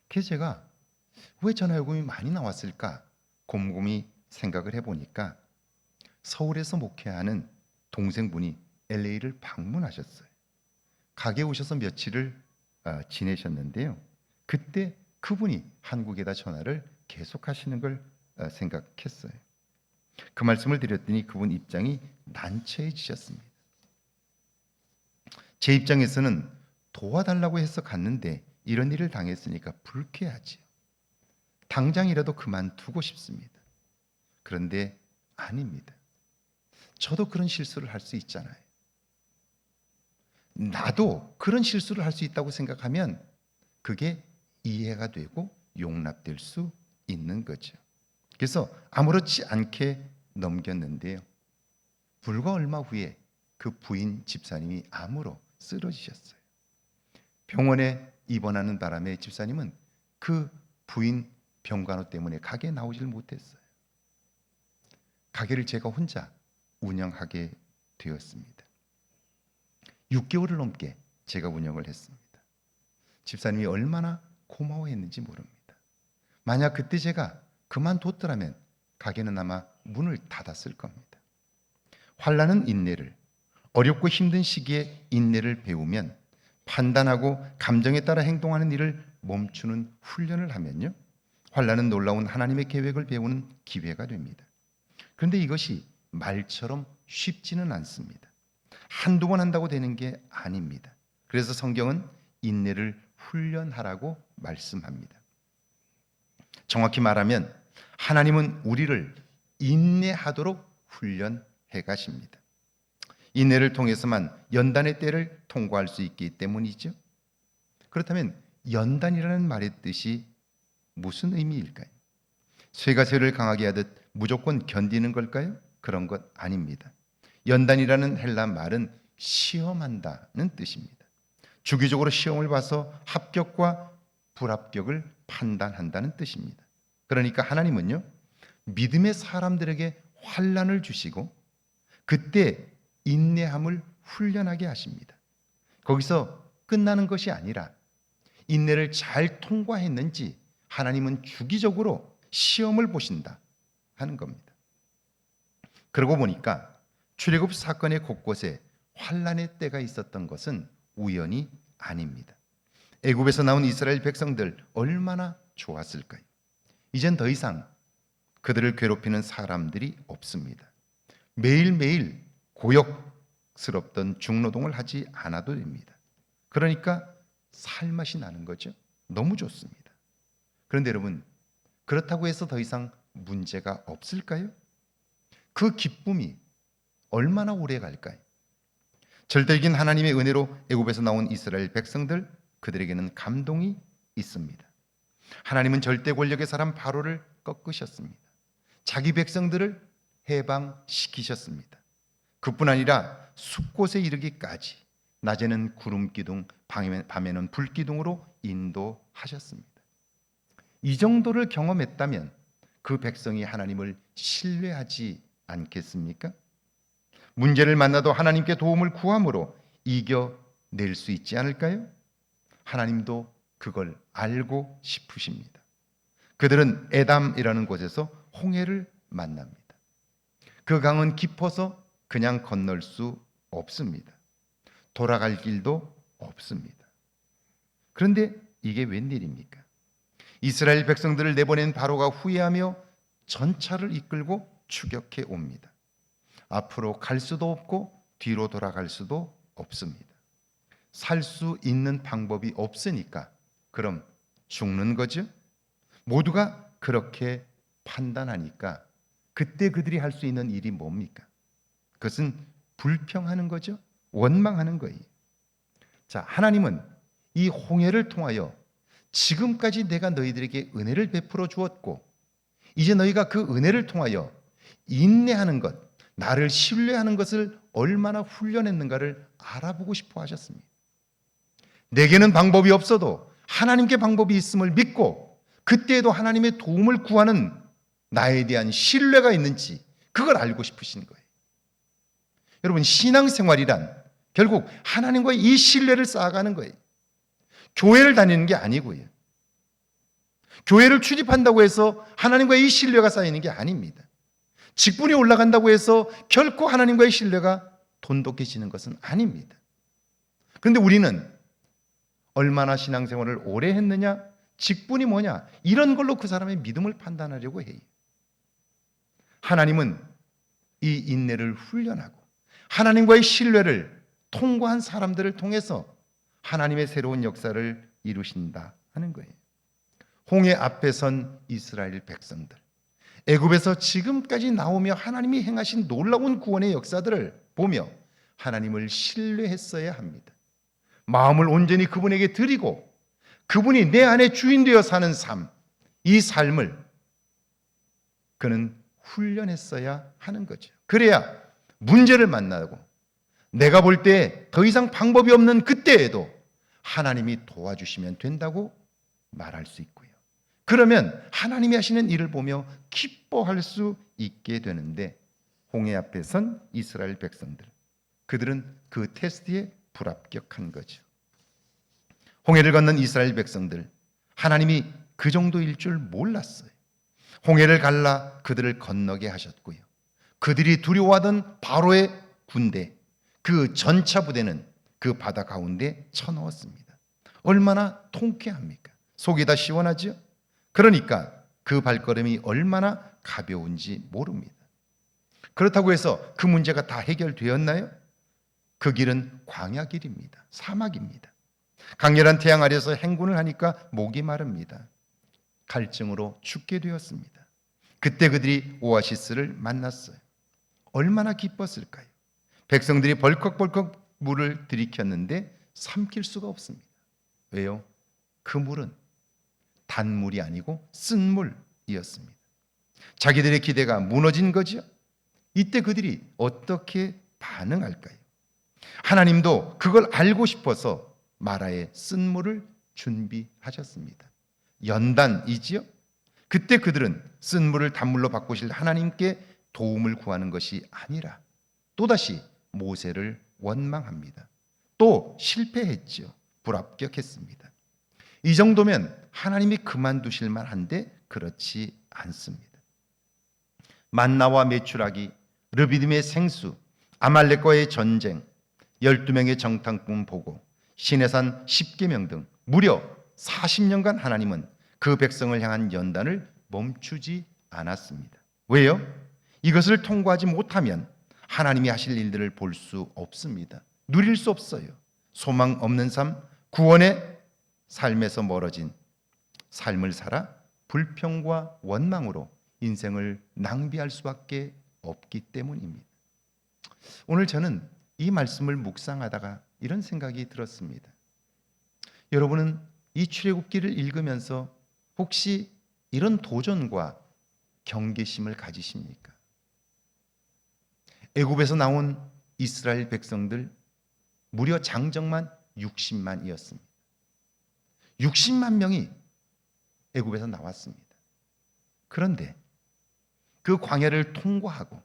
Speaker 3: 그래서 제가 왜 전화요금이 많이 나왔을까 곰곰이 생각을 해보니까 서울에서 목회하는 동생분이 LA를 방문하셨어요. 가게에 오셔서 며칠을 지내셨는데요. 그때 그분이 한국에다 전화를 계속하시는 걸 생각했어요. 그 말씀을 드렸더니 그분 입장이 난처해지셨습니다. 제 입장에서는 도와달라고 해서 갔는데 이런 일을 당했으니까 불쾌하지요. 당장이라도 그만두고 싶습니다. 그런데 아닙니다. 저도 그런 실수를 할 수 있잖아요. 나도 그런 실수를 할 수 있다고 생각하면 그게 이해가 되고 용납될 수 있는 거죠. 그래서 아무렇지 않게 넘겼는데요. 불과 얼마 후에 그 부인 집사님이 암으로 쓰러지셨어요. 병원에 입원하는 바람에 집사님은 그 부인 병간호 때문에 가게에 나오질 못했어요. 가게를 제가 혼자 운영하게 되었습니다. 6개월을 넘게 제가 운영을 했습니다. 집사님이 얼마나 고마워했는지 모릅니다. 만약 그때 제가 그만뒀더라면 가게는 아마 문을 닫았을 겁니다. 환난은 인내를, 어렵고 힘든 시기에 인내를 배우면 판단하고 감정에 따라 행동하는 일을 멈추는 훈련을 하면요, 환난은 놀라운 하나님의 계획을 배우는 기회가 됩니다. 그런데 이것이 말처럼 쉽지는 않습니다. 한두 번 한다고 되는 게 아닙니다. 그래서 성경은 인내를 훈련하라고 말씀합니다. 정확히 말하면 하나님은 우리를 인내하도록 훈련해 가십니다. 인내를 통해서만 연단의 때를 통과할 수 있기 때문이죠. 그렇다면 연단이라는 말의 뜻이 무슨 의미일까요? 쇠가 쇠를 강하게 하듯 무조건 견디는 걸까요? 그런 것 아닙니다. 연단이라는 헬라 말은 시험한다는 뜻입니다. 주기적으로 시험을 봐서 합격과 불합격을 판단한다는 뜻입니다. 그러니까 하나님은요, 믿음의 사람들에게 환난을 주시고 그때 인내함을 훈련하게 하십니다. 거기서 끝나는 것이 아니라 인내를 잘 통과했는지 하나님은 주기적으로 시험을 보신다 하는 겁니다. 그러고 보니까 출애굽 사건의 곳곳에 환난의 때가 있었던 것은 우연이 아닙니다. 애굽에서 나온 이스라엘 백성들 얼마나 좋았을까요? 이젠 더 이상 그들을 괴롭히는 사람들이 없습니다. 매일매일 고역스럽던 중노동을 하지 않아도 됩니다. 그러니까 살맛이 나는 거죠. 너무 좋습니다. 그런데 여러분, 그렇다고 해서 더 이상 문제가 없을까요? 그 기쁨이 얼마나 오래 갈까요? 절대적인 하나님의 은혜로 애굽에서 나온 이스라엘 백성들, 그들에게는 감동이 있습니다. 하나님은 절대 권력의 사람 바로를 꺾으셨습니다. 자기 백성들을 해방시키셨습니다. 그뿐 아니라 숲곳에 이르기까지 낮에는 구름 기둥, 밤에는 불 기둥으로 인도하셨습니다. 이 정도를 경험했다면 그 백성이 하나님을 신뢰하지 않겠습니까? 문제를 만나도 하나님께 도움을 구함으로 이겨낼 수 있지 않을까요? 하나님도 그걸 알고 싶으십니다. 그들은 에담이라는 곳에서 홍해를 만납니다. 그 강은 깊어서 그냥 건널 수 없습니다. 돌아갈 길도 없습니다. 그런데 이게 웬일입니까? 이스라엘 백성들을 내보낸 바로가 후회하며 전차를 이끌고 추격해 옵니다. 앞으로 갈 수도 없고 뒤로 돌아갈 수도 없습니다. 살 수 있는 방법이 없으니까 그럼 죽는 거죠? 모두가 그렇게 판단하니까 그때 그들이 할 수 있는 일이 뭡니까? 그것은 불평하는 거죠. 원망하는 거예요. 자, 하나님은 이 홍해를 통하여 지금까지 내가 너희들에게 은혜를 베풀어 주었고 이제 너희가 그 은혜를 통하여 인내하는 것, 나를 신뢰하는 것을 얼마나 훈련했는가를 알아보고 싶어 하셨습니다. 내게는 방법이 없어도 하나님께 방법이 있음을 믿고 그때에도 하나님의 도움을 구하는 나에 대한 신뢰가 있는지 그걸 알고 싶으신 거예요. 여러분, 신앙생활이란 결국 하나님과의 이 신뢰를 쌓아가는 거예요. 교회를 다니는 게 아니고요. 교회를 출입한다고 해서 하나님과의 이 신뢰가 쌓이는 게 아닙니다. 직분이 올라간다고 해서 결코 하나님과의 신뢰가 돈독해지는 것은 아닙니다. 그런데 우리는 얼마나 신앙생활을 오래 했느냐, 직분이 뭐냐, 이런 걸로 그 사람의 믿음을 판단하려고 해요. 하나님은 이 인내를 훈련하고 하나님과의 신뢰를 통과한 사람들을 통해서 하나님의 새로운 역사를 이루신다 하는 거예요. 홍해 앞에 선 이스라엘 백성들, 애굽에서 지금까지 나오며 하나님이 행하신 놀라운 구원의 역사들을 보며 하나님을 신뢰했어야 합니다. 마음을 온전히 그분에게 드리고 그분이 내 안에 주인 되어 사는 삶, 이 삶을 그는 훈련했어야 하는 거죠. 그래야 문제를 만나고 내가 볼 때 더 이상 방법이 없는 그때에도 하나님이 도와주시면 된다고 말할 수 있고요. 그러면 하나님이 하시는 일을 보며 기뻐할 수 있게 되는데, 홍해 앞에 선 이스라엘 백성들, 그들은 그 테스트에 불합격한 거죠. 홍해를 건넌 이스라엘 백성들, 하나님이 그 정도일 줄 몰랐어요. 홍해를 갈라 그들을 건너게 하셨고요. 그들이 두려워하던 바로의 군대, 그 전차 부대는 그 바다 가운데 쳐넣었습니다. 얼마나 통쾌합니까? 속이 다 시원하죠? 그러니까 그 발걸음이 얼마나 가벼운지 모릅니다. 그렇다고 해서 그 문제가 다 해결되었나요? 그 길은 광야 길입니다. 사막입니다. 강렬한 태양 아래서 행군을 하니까 목이 마릅니다. 갈증으로 죽게 되었습니다. 그때 그들이 오아시스를 만났어요. 얼마나 기뻤을까요? 백성들이 벌컥벌컥 물을 들이켰는데 삼킬 수가 없습니다. 왜요? 그 물은 단물이 아니고 쓴물이었습니다. 자기들의 기대가 무너진 거죠. 이때 그들이 어떻게 반응할까요? 하나님도 그걸 알고 싶어서 마라의 쓴물을 준비하셨습니다. 연단이지요. 그때 그들은 쓴물을 단물로 바꾸실 하나님께 도움을 구하는 것이 아니라 또다시 모세를 원망합니다. 또 실패했지요. 불합격했습니다. 이 정도면 하나님이 그만두실 만한데 그렇지 않습니다. 만나와 메추라기, 르비딤의 생수, 아말렉과의 전쟁, 12명의 정탐꾼 보고, 시내산 10계명 등 무려 40년간 하나님은 그 백성을 향한 연단을 멈추지 않았습니다. 왜요? 이것을 통과하지 못하면 하나님이 하실 일들을 볼 수 없습니다. 누릴 수 없어요. 소망 없는 삶, 구원의 삶에서 멀어진 삶을 살아 불평과 원망으로 인생을 낭비할 수밖에 없기 때문입니다. 오늘 저는 이 말씀을 묵상하다가 이런 생각이 들었습니다. 여러분은 이 출애굽기를 읽으면서 혹시 이런 도전과 경계심을 가지십니까? 애굽에서 나온 이스라엘 백성들 무려 장정만 60만이었습니다. 60만 명이 애굽에서 나왔습니다. 그런데 그 광야를 통과하고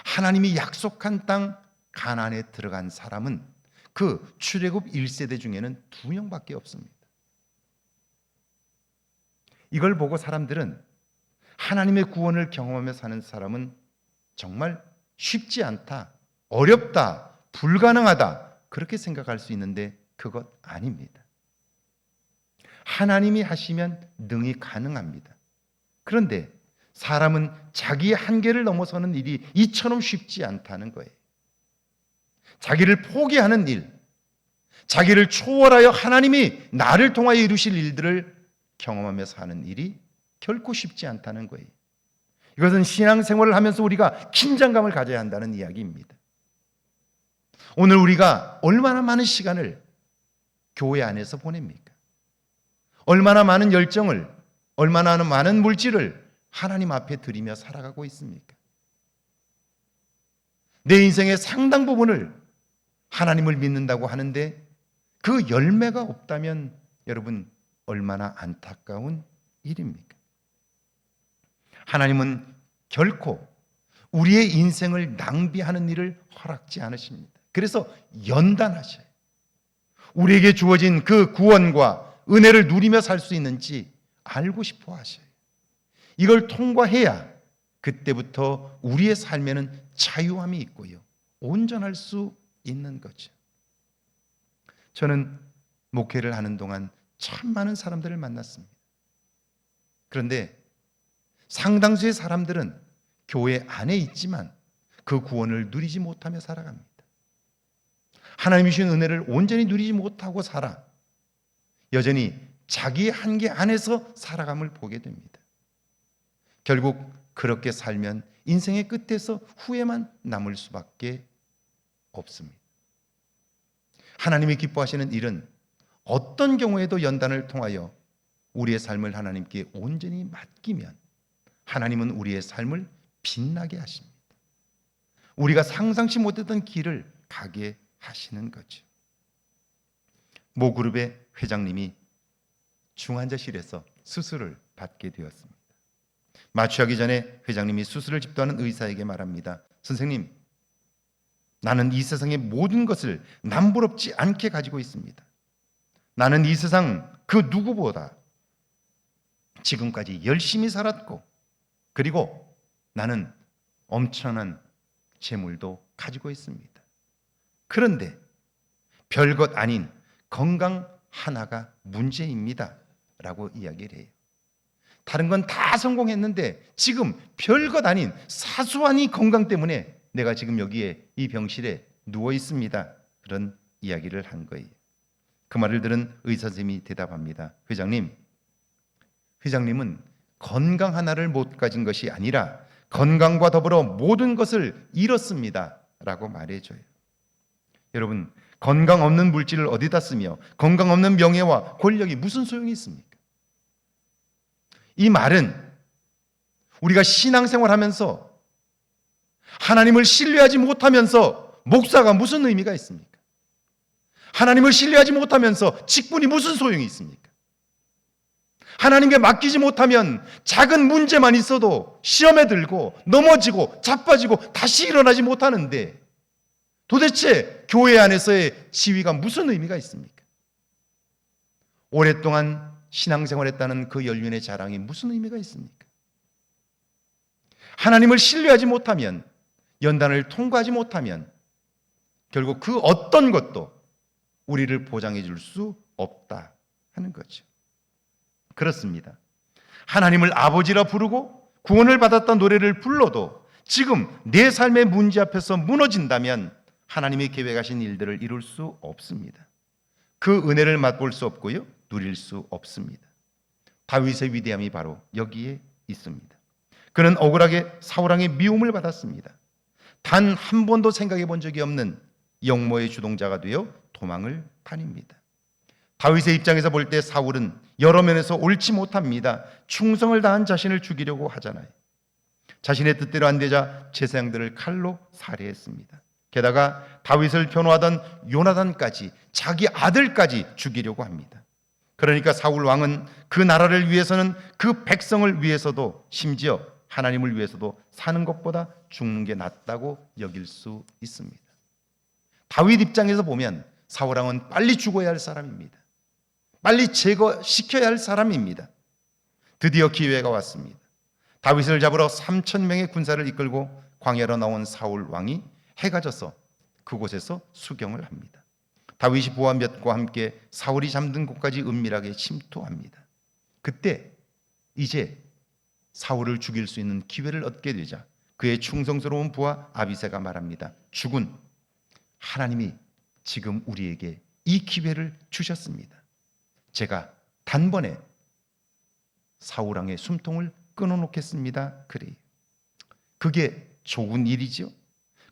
Speaker 3: 하나님이 약속한 땅 가나안에 들어간 사람은 그 출애굽 1세대 중에는 2명밖에 없습니다. 이걸 보고 사람들은 하나님의 구원을 경험하며 사는 사람은 정말 쉽지 않다, 어렵다, 불가능하다 그렇게 생각할 수 있는데 그것 아닙니다. 하나님이 하시면 능히 가능합니다. 그런데 사람은 자기의 한계를 넘어서는 일이 이처럼 쉽지 않다는 거예요. 자기를 포기하는 일, 자기를 초월하여 하나님이 나를 통하여 이루실 일들을 경험하며 사는 일이 결코 쉽지 않다는 거예요. 이것은 신앙생활을 하면서 우리가 긴장감을 가져야 한다는 이야기입니다. 오늘 우리가 얼마나 많은 시간을 교회 안에서 보냅니까? 얼마나 많은 열정을, 얼마나 많은 물질을 하나님 앞에 드리며 살아가고 있습니까? 내 인생의 상당 부분을 하나님을 믿는다고 하는데 그 열매가 없다면 여러분 얼마나 안타까운 일입니까? 하나님은 결코 우리의 인생을 낭비하는 일을 허락지 않으십니다. 그래서 연단하셔요. 우리에게 주어진 그 구원과 은혜를 누리며 살 수 있는지 알고 싶어 하셔요. 이걸 통과해야 그때부터 우리의 삶에는 자유함이 있고요, 온전할 수 있는 거죠. 저는 목회를 하는 동안 참 많은 사람들을 만났습니다. 그런데 상당수의 사람들은 교회 안에 있지만 그 구원을 누리지 못하며 살아갑니다. 하나님이 주신 은혜를 온전히 누리지 못하고 살아 여전히 자기의 한계 안에서 살아감을 보게 됩니다. 결국 그렇게 살면 인생의 끝에서 후회만 남을 수밖에 없습니다. 하나님이 기뻐하시는 일은 어떤 경우에도 연단을 통하여 우리의 삶을 하나님께 온전히 맡기면 하나님은 우리의 삶을 빛나게 하십니다. 우리가 상상치 못했던 길을 가게 하시는 거죠. 모 그룹의 회장님이 중환자실에서 수술을 받게 되었습니다. 마취하기 전에 회장님이 수술을 집도하는 의사에게 말합니다. 선생님, 나는 이 세상의 모든 것을 남부럽지 않게 가지고 있습니다. 나는 이 세상 그 누구보다 지금까지 열심히 살았고, 그리고 나는 엄청난 재물도 가지고 있습니다. 그런데 별것 아닌 건강 하나가 문제입니다 라고 이야기를 해요. 다른 건 다 성공했는데 지금 별것 아닌 사소한 이 건강 때문에 내가 지금 여기에 이 병실에 누워 있습니다. 그런 이야기를 한 거예요. 그 말을 들은 의사 선생님이 대답합니다. 회장님은 건강 하나를 못 가진 것이 아니라 건강과 더불어 모든 것을 잃었습니다 라고 말해줘요. 여러분, 건강 없는 물질을 어디다 쓰며 건강 없는 명예와 권력이 무슨 소용이 있습니까? 이 말은 우리가 신앙생활하면서 하나님을 신뢰하지 못하면서 목사가 무슨 의미가 있습니까? 하나님을 신뢰하지 못하면서 직분이 무슨 소용이 있습니까? 하나님께 맡기지 못하면 작은 문제만 있어도 시험에 들고 넘어지고 자빠지고 다시 일어나지 못하는데 도대체 교회 안에서의 지위가 무슨 의미가 있습니까? 오랫동안 신앙생활했다는 그 연륜의 자랑이 무슨 의미가 있습니까? 하나님을 신뢰하지 못하면, 연단을 통과하지 못하면 결국 그 어떤 것도 우리를 보장해 줄 수 없다 하는 거죠. 그렇습니다. 하나님을 아버지라 부르고 구원을 받았던 노래를 불러도 지금 내 삶의 문제 앞에서 무너진다면 하나님이 계획하신 일들을 이룰 수 없습니다. 그 은혜를 맛볼 수 없고요, 누릴 수 없습니다. 다윗의 위대함이 바로 여기에 있습니다. 그는 억울하게 사울왕의 미움을 받았습니다. 단 한 번도 생각해 본 적이 없는 영모의 주동자가 되어 도망을 다닙니다. 다윗의 입장에서 볼 때 사울은 여러 면에서 옳지 못합니다. 충성을 다한 자신을 죽이려고 하잖아요. 자신의 뜻대로 안 되자 제사장들을 칼로 살해했습니다. 게다가 다윗을 변호하던 요나단까지, 자기 아들까지 죽이려고 합니다. 그러니까 사울 왕은 그 나라를 위해서는, 그 백성을 위해서도, 심지어 하나님을 위해서도 사는 것보다 죽는 게 낫다고 여길 수 있습니다. 다윗 입장에서 보면 사울 왕은 빨리 죽어야 할 사람입니다. 빨리 제거시켜야 할 사람입니다. 드디어 기회가 왔습니다. 다윗을 잡으러 3,000명의 군사를 이끌고 광야로 나온 사울 왕이 해가 져서 그곳에서 수경을 합니다. 다윗이 부하 몇과 함께 사울이 잠든 곳까지 은밀하게 침투합니다. 그때 이제 사울을 죽일 수 있는 기회를 얻게 되자 그의 충성스러운 부하 아비새가 말합니다. 주군, 하나님이 지금 우리에게 이 기회를 주셨습니다. 제가 단번에 사울 왕의 숨통을 끊어놓겠습니다. 그래요. 그게 좋은 일이죠.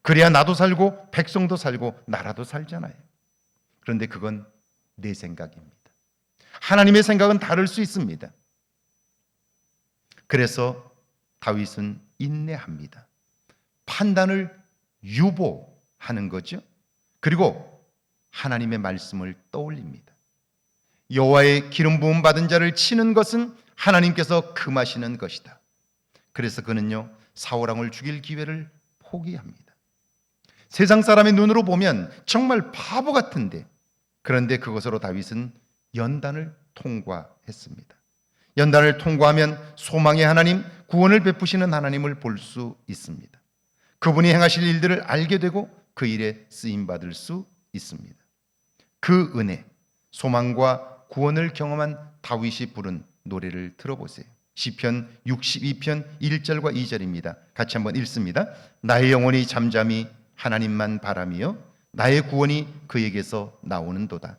Speaker 3: 그래야 나도 살고 백성도 살고 나라도 살잖아요. 그런데 그건 내 생각입니다. 하나님의 생각은 다를 수 있습니다. 그래서 다윗은 인내합니다. 판단을 유보하는 거죠. 그리고 하나님의 말씀을 떠올립니다. 여호와의 기름 부음 받은 자를 치는 것은 하나님께서 금하시는 것이다. 그래서 그는요, 사울 왕을 죽일 기회를 포기합니다. 세상 사람의 눈으로 보면 정말 바보 같은데, 그런데 그것으로 다윗은 연단을 통과했습니다. 연단을 통과하면 소망의 하나님, 구원을 베푸시는 하나님을 볼 수 있습니다. 그분이 행하실 일들을 알게 되고 그 일에 쓰임받을 수 있습니다. 그 은혜, 소망과 구원을 경험한 다윗이 부른 노래를 들어보세요. 시편 62편 1절과 2절입니다. 같이 한번 읽습니다. 나의 영혼이 잠잠히 하나님만 바라며 나의 구원이 그에게서 나오는도다.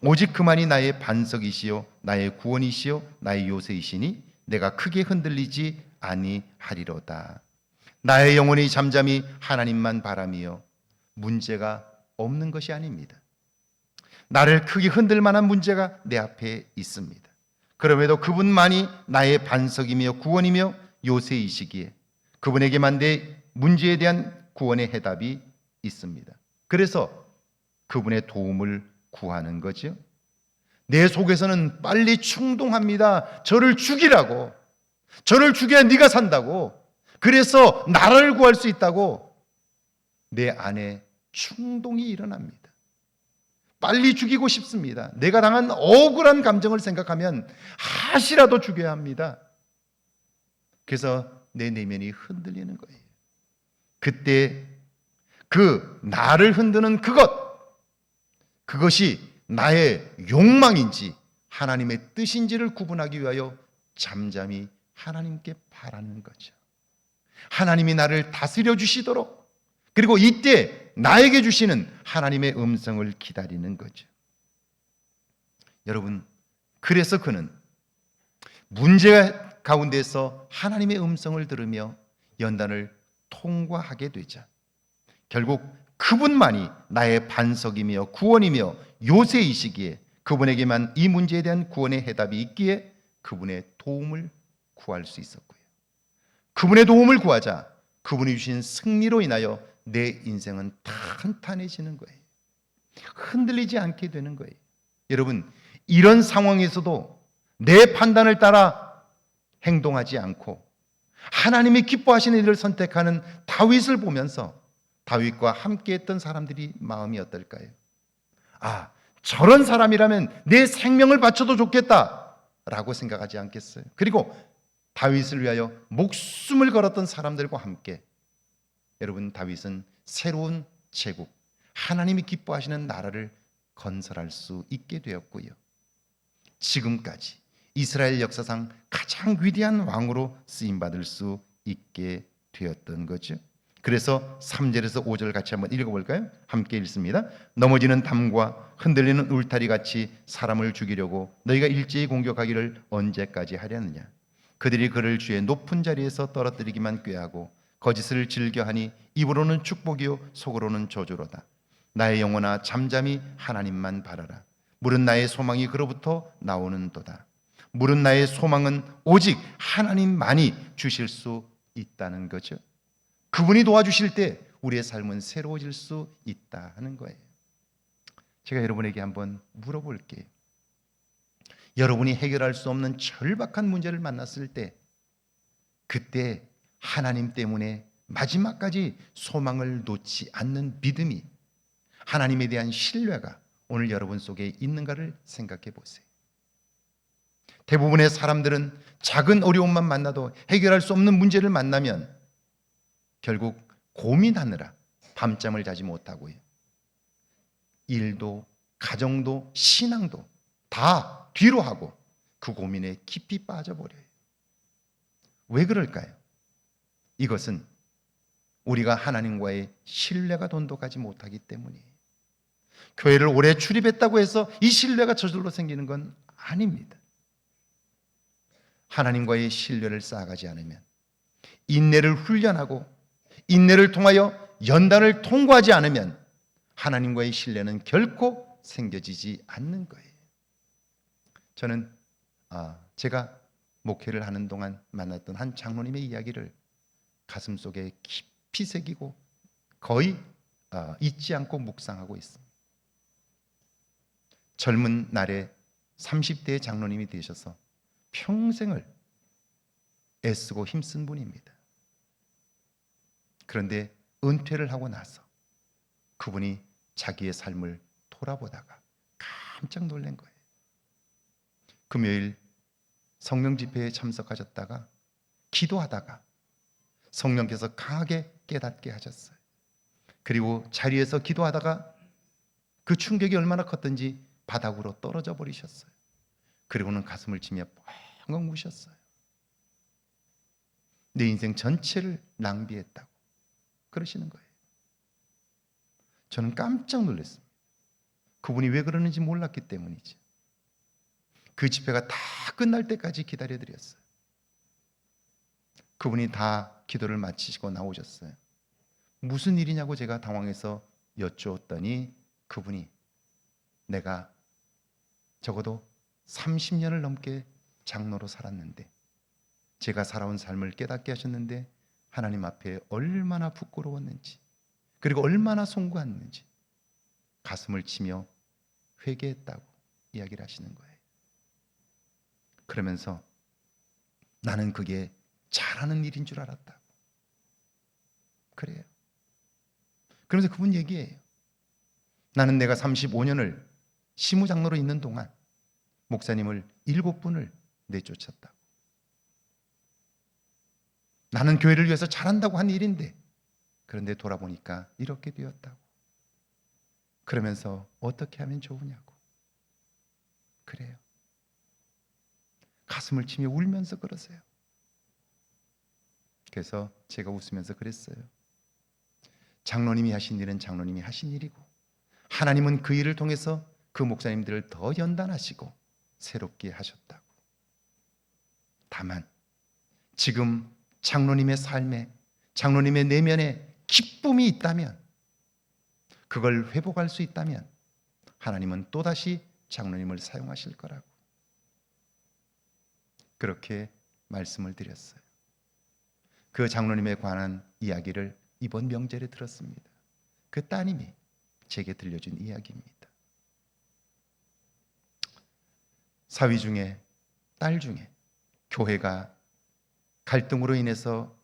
Speaker 3: 오직 그만이 나의 반석이시요 나의 구원이시요 나의 요새이시니 내가 크게 흔들리지 아니하리로다. 나의 영혼이 잠잠히 하나님만 바라며 문제가 없는 것이 아닙니다. 나를 크게 흔들 만한 문제가 내 앞에 있습니다. 그럼에도 그분만이 나의 반석이며 구원이며 요새이시기에 그분에게만 내 문제에 대한 구원의 해답이 있습니다. 그래서 그분의 도움을 구하는 거죠. 내 속에서는 빨리 충동합니다. 저를 죽이라고. 저를 죽여야 네가 산다고. 그래서 나라를 구할 수 있다고 내 안에 충동이 일어납니다. 빨리 죽이고 싶습니다. 내가 당한 억울한 감정을 생각하면 하시라도 죽여야 합니다. 그래서 내 내면이 흔들리는 거예요. 그때 그 나를 흔드는 그것이 나의 욕망인지 하나님의 뜻인지를 구분하기 위하여 잠잠히 하나님께 바라는 거죠. 하나님이 나를 다스려 주시도록, 그리고 이때 나에게 주시는 하나님의 음성을 기다리는 거죠. 여러분, 그래서 그는 문제 가운데서 하나님의 음성을 들으며 연단을 통과하게 되자 결국 그분만이 나의 반석이며 구원이며 요새이시기에 그분에게만 이 문제에 대한 구원의 해답이 있기에 그분의 도움을 구할 수 있었고요. 그분의 도움을 구하자 그분이 주신 승리로 인하여 내 인생은 탄탄해지는 거예요. 흔들리지 않게 되는 거예요. 여러분, 이런 상황에서도 내 판단을 따라 행동하지 않고 하나님이 기뻐하시는 일을 선택하는 다윗을 보면서 다윗과 함께했던 사람들이 마음이 어떨까요? 아, 저런 사람이라면 내 생명을 바쳐도 좋겠다라고 생각하지 않겠어요? 그리고 다윗을 위하여 목숨을 걸었던 사람들과 함께 여러분, 다윗은 새로운 제국, 하나님이 기뻐하시는 나라를 건설할 수 있게 되었고요. 지금까지 이스라엘 역사상 가장 위대한 왕으로 쓰임받을 수 있게 되었던 거죠. 그래서 3절에서 5절 같이 한번 읽어볼까요? 함께 읽습니다. 넘어지는 담과 흔들리는 울타리 같이 사람을 죽이려고 너희가 일제히 공격하기를 언제까지 하려느냐. 그들이 그를 주의 높은 자리에서 떨어뜨리기만 꾀하고 거짓을 즐겨하니 입으로는 축복이요 속으로는 저주로다. 나의 영혼아 잠잠히 하나님만 바라라. 물은 나의 소망이 그로부터 나오는도다. 물은 나의 소망은 오직 하나님만이 주실 수 있다는 거죠. 그분이 도와주실 때 우리의 삶은 새로워질 수 있다 하는 거예요. 제가 여러분에게 한번 물어볼게요. 여러분이 해결할 수 없는 절박한 문제를 만났을 때 그때 하나님 때문에 마지막까지 소망을 놓지 않는 믿음이, 하나님에 대한 신뢰가 오늘 여러분 속에 있는가를 생각해 보세요. 대부분의 사람들은 작은 어려움만 만나도 해결할 수 없는 문제를 만나면 결국 고민하느라 밤잠을 자지 못하고요. 일도, 가정도, 신앙도 다 뒤로 하고 그 고민에 깊이 빠져버려요. 왜 그럴까요? 이것은 우리가 하나님과의 신뢰가 돈독하지 못하기 때문이에요. 교회를 오래 출입했다고 해서 이 신뢰가 저절로 생기는 건 아닙니다. 하나님과의 신뢰를 쌓아가지 않으면, 인내를 훈련하고 인내를 통하여 연단을 통과하지 않으면 하나님과의 신뢰는 결코 생겨지지 않는 거예요. 저는 제가 목회를 하는 동안 만났던 한 장로님의 이야기를 가슴속에 깊이 새기고 거의 잊지 않고 묵상하고 있습니다. 젊은 날에 30대의 장로님이 되셔서 평생을 애쓰고 힘쓴 분입니다. 그런데 은퇴를 하고 나서 그분이 자기의 삶을 돌아보다가 깜짝 놀란 거예요. 금요일 성령 집회에 참석하셨다가 기도하다가 성령께서 강하게 깨닫게 하셨어요. 그리고 자리에서 기도하다가 그 충격이 얼마나 컸던지 바닥으로 떨어져 버리셨어요. 그리고는 가슴을 치며 뻥 우셨어요. 내 인생 전체를 낭비했다고 그러시는 거예요. 저는 깜짝 놀랐습니다. 그분이 왜 그러는지 몰랐기 때문이죠. 그 집회가 다 끝날 때까지 기다려드렸어요. 그분이 다 기도를 마치시고 나오셨어요. 무슨 일이냐고 제가 당황해서 여쭈었더니 그분이 내가 적어도 30년을 넘게 장로로 살았는데 제가 살아온 삶을 깨닫게 하셨는데 하나님 앞에 얼마나 부끄러웠는지 그리고 얼마나 송구했는지 가슴을 치며 회개했다고 이야기를 하시는 거예요. 그러면서 나는 그게 잘하는 일인 줄 알았다고. 그래요. 그러면서 그분 얘기해요. 나는 내가 35년을 시무장로로 있는 동안 목사님을 7분을 내쫓았다고. 나는 교회를 위해서 잘한다고 한 일인데 그런데 돌아보니까 이렇게 되었다고. 그러면서 어떻게 하면 좋으냐고. 그래요. 가슴을 치며 울면서 그러세요. 그래서 제가 웃으면서 그랬어요. 장로님이 하신 일은 장로님이 하신 일이고 하나님은 그 일을 통해서 그 목사님들을 더 연단하시고 새롭게 하셨다고. 다만 지금 장로님의 삶에 장로님의 내면에 기쁨이 있다면 그걸 회복할 수 있다면 하나님은 또다시 장로님을 사용하실 거라고 그렇게 말씀을 드렸어요. 그 장로님에 관한 이야기를 이번 명절에 들었습니다. 그 따님이 제게 들려준 이야기입니다. 사위 중에 딸 중에 교회가 갈등으로 인해서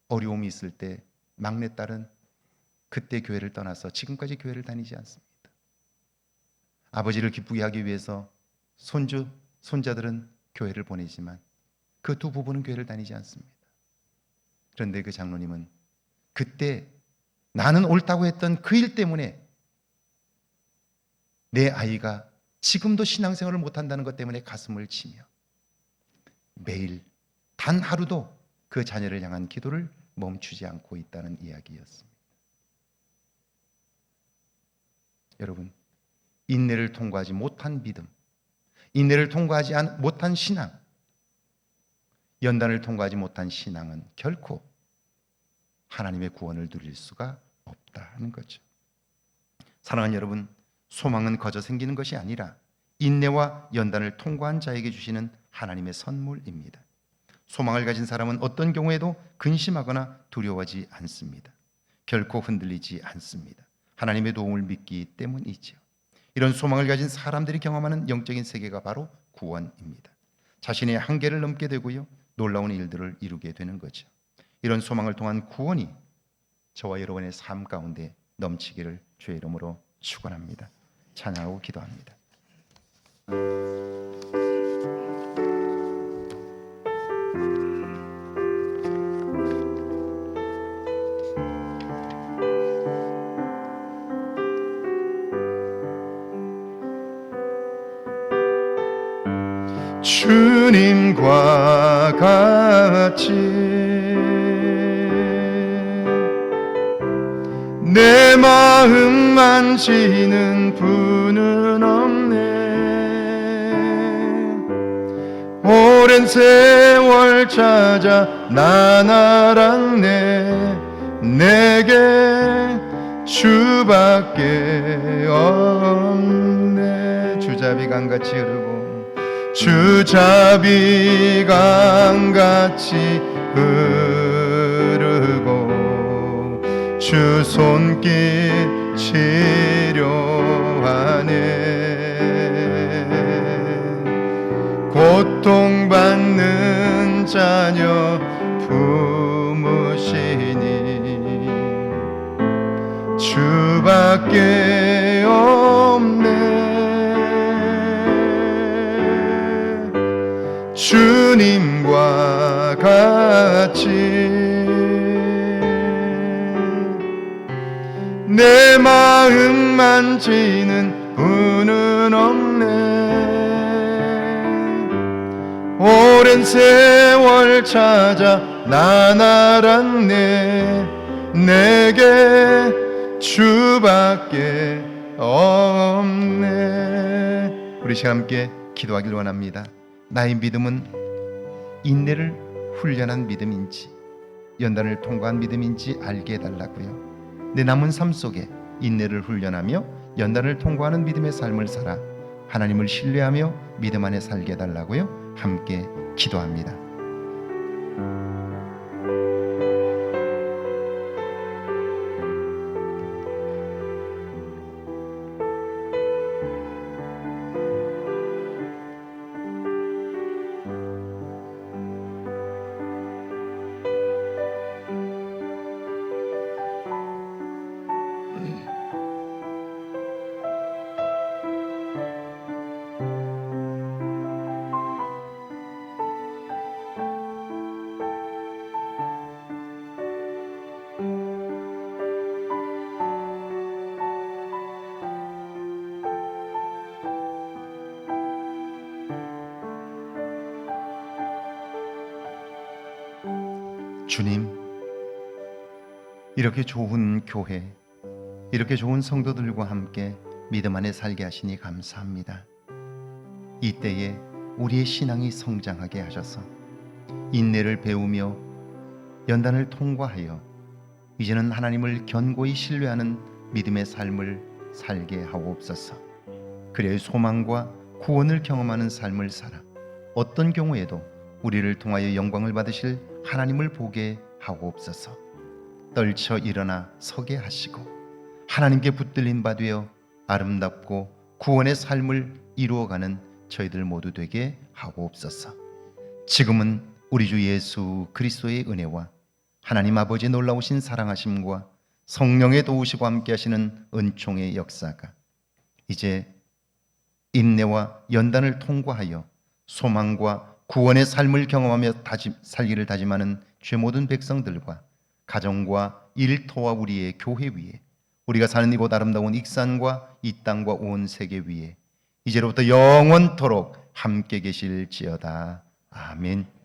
Speaker 3: 어려움이 있을 때 막내딸은 그때 교회를 떠나서 지금까지 교회를 다니지 않습니다. 아버지를 기쁘게 하기 위해서 손주, 손자들은 교회를 보내지만 그 두 부부는 교회를 다니지 않습니다. 그런데 그 장로님은 그때 나는 옳다고 했던 그 일 때문에 내 아이가 지금도 신앙생활을 못한다는 것 때문에 가슴을 치며 매일 단 하루도 그 자녀를 향한 기도를 멈추지 않고 있다는 이야기였습니다. 여러분, 인내를 통과하지 못한 믿음, 인내를 통과하지 못한 신앙, 연단을 통과하지 못한 신앙은 결코 하나님의 구원을 누릴 수가 없다는 거죠. 사랑하는 여러분, 소망은 거저 생기는 것이 아니라 인내와 연단을 통과한 자에게 주시는 하나님의 선물입니다. 소망을 가진 사람은 어떤 경우에도 근심하거나 두려워하지 않습니다. 결코 흔들리지 않습니다. 하나님의 도움을 믿기 때문이죠. 이런 소망을 가진 사람들이 경험하는 영적인 세계가 바로 구원입니다. 자신의 한계를 넘게 되고요, 놀라운 일들을 이루게 되는 거죠. 이런 소망을 통한 구원이 저와 여러분의 삶 가운데 넘치기를 주의 이름으로 축원합니다. 찬양하고 기도합니다. 주님과 같이 내 마음 만지는 분은 없네. 오랜 세월 찾아 난 알았네. 내게 주밖에 없네. 주자비 강같이 흐르고 주자비 강같이 흐르고 주 손길 치료하네. 고통받는 자녀 품으시니 주밖에 없네. 주님과 같이 내 마음 만지는 분은 없네. 오랜 세월 찾아 난 알았네. 내게 주밖에 없네. 우리 시간 함께 기도하길 원합니다. 나의 믿음은 인내를 훈련한 믿음인지 연단을 통과한 믿음인지 알게 해달라고요. 내 남은 삶 속에 인내를 훈련하며 연단을 통과하는 믿음의 삶을 살아 하나님을 신뢰하며 믿음 안에 살게 해달라고요. 함께 기도합니다. 주님, 이렇게 좋은 교회, 이렇게 좋은 성도들과 함께 믿음 안에 살게 하시니 감사합니다. 이때에 우리의 신앙이 성장하게 하셔서 인내를 배우며 연단을 통과하여 이제는 하나님을 견고히 신뢰하는 믿음의 삶을 살게 하옵소서. 그래야 소망과 구원을 경험하는 삶을 살아 어떤 경우에도 우리를 통하여 영광을 받으실 하나님을 보게 하옵소서. 떨쳐 일어나 서게 하시고 하나님께 붙들린 바 되어 아름답고 구원의 삶을 이루어가는 저희들 모두 되게 하옵소서. 지금은 우리 주 예수 그리스도의 은혜와 하나님 아버지의 놀라우신 사랑하심과 성령의 도우시고 함께 하시는 은총의 역사가 이제 인내와 연단을 통과하여 소망과 구원의 삶을 경험하며 살기를 다짐하는 죄 모든 백성들과 가정과 일터와 우리의 교회 위에 우리가 사는 이곳 아름다운 익산과 이 땅과 온 세계 위에 이제로부터 영원토록 함께 계실지어다. 아멘.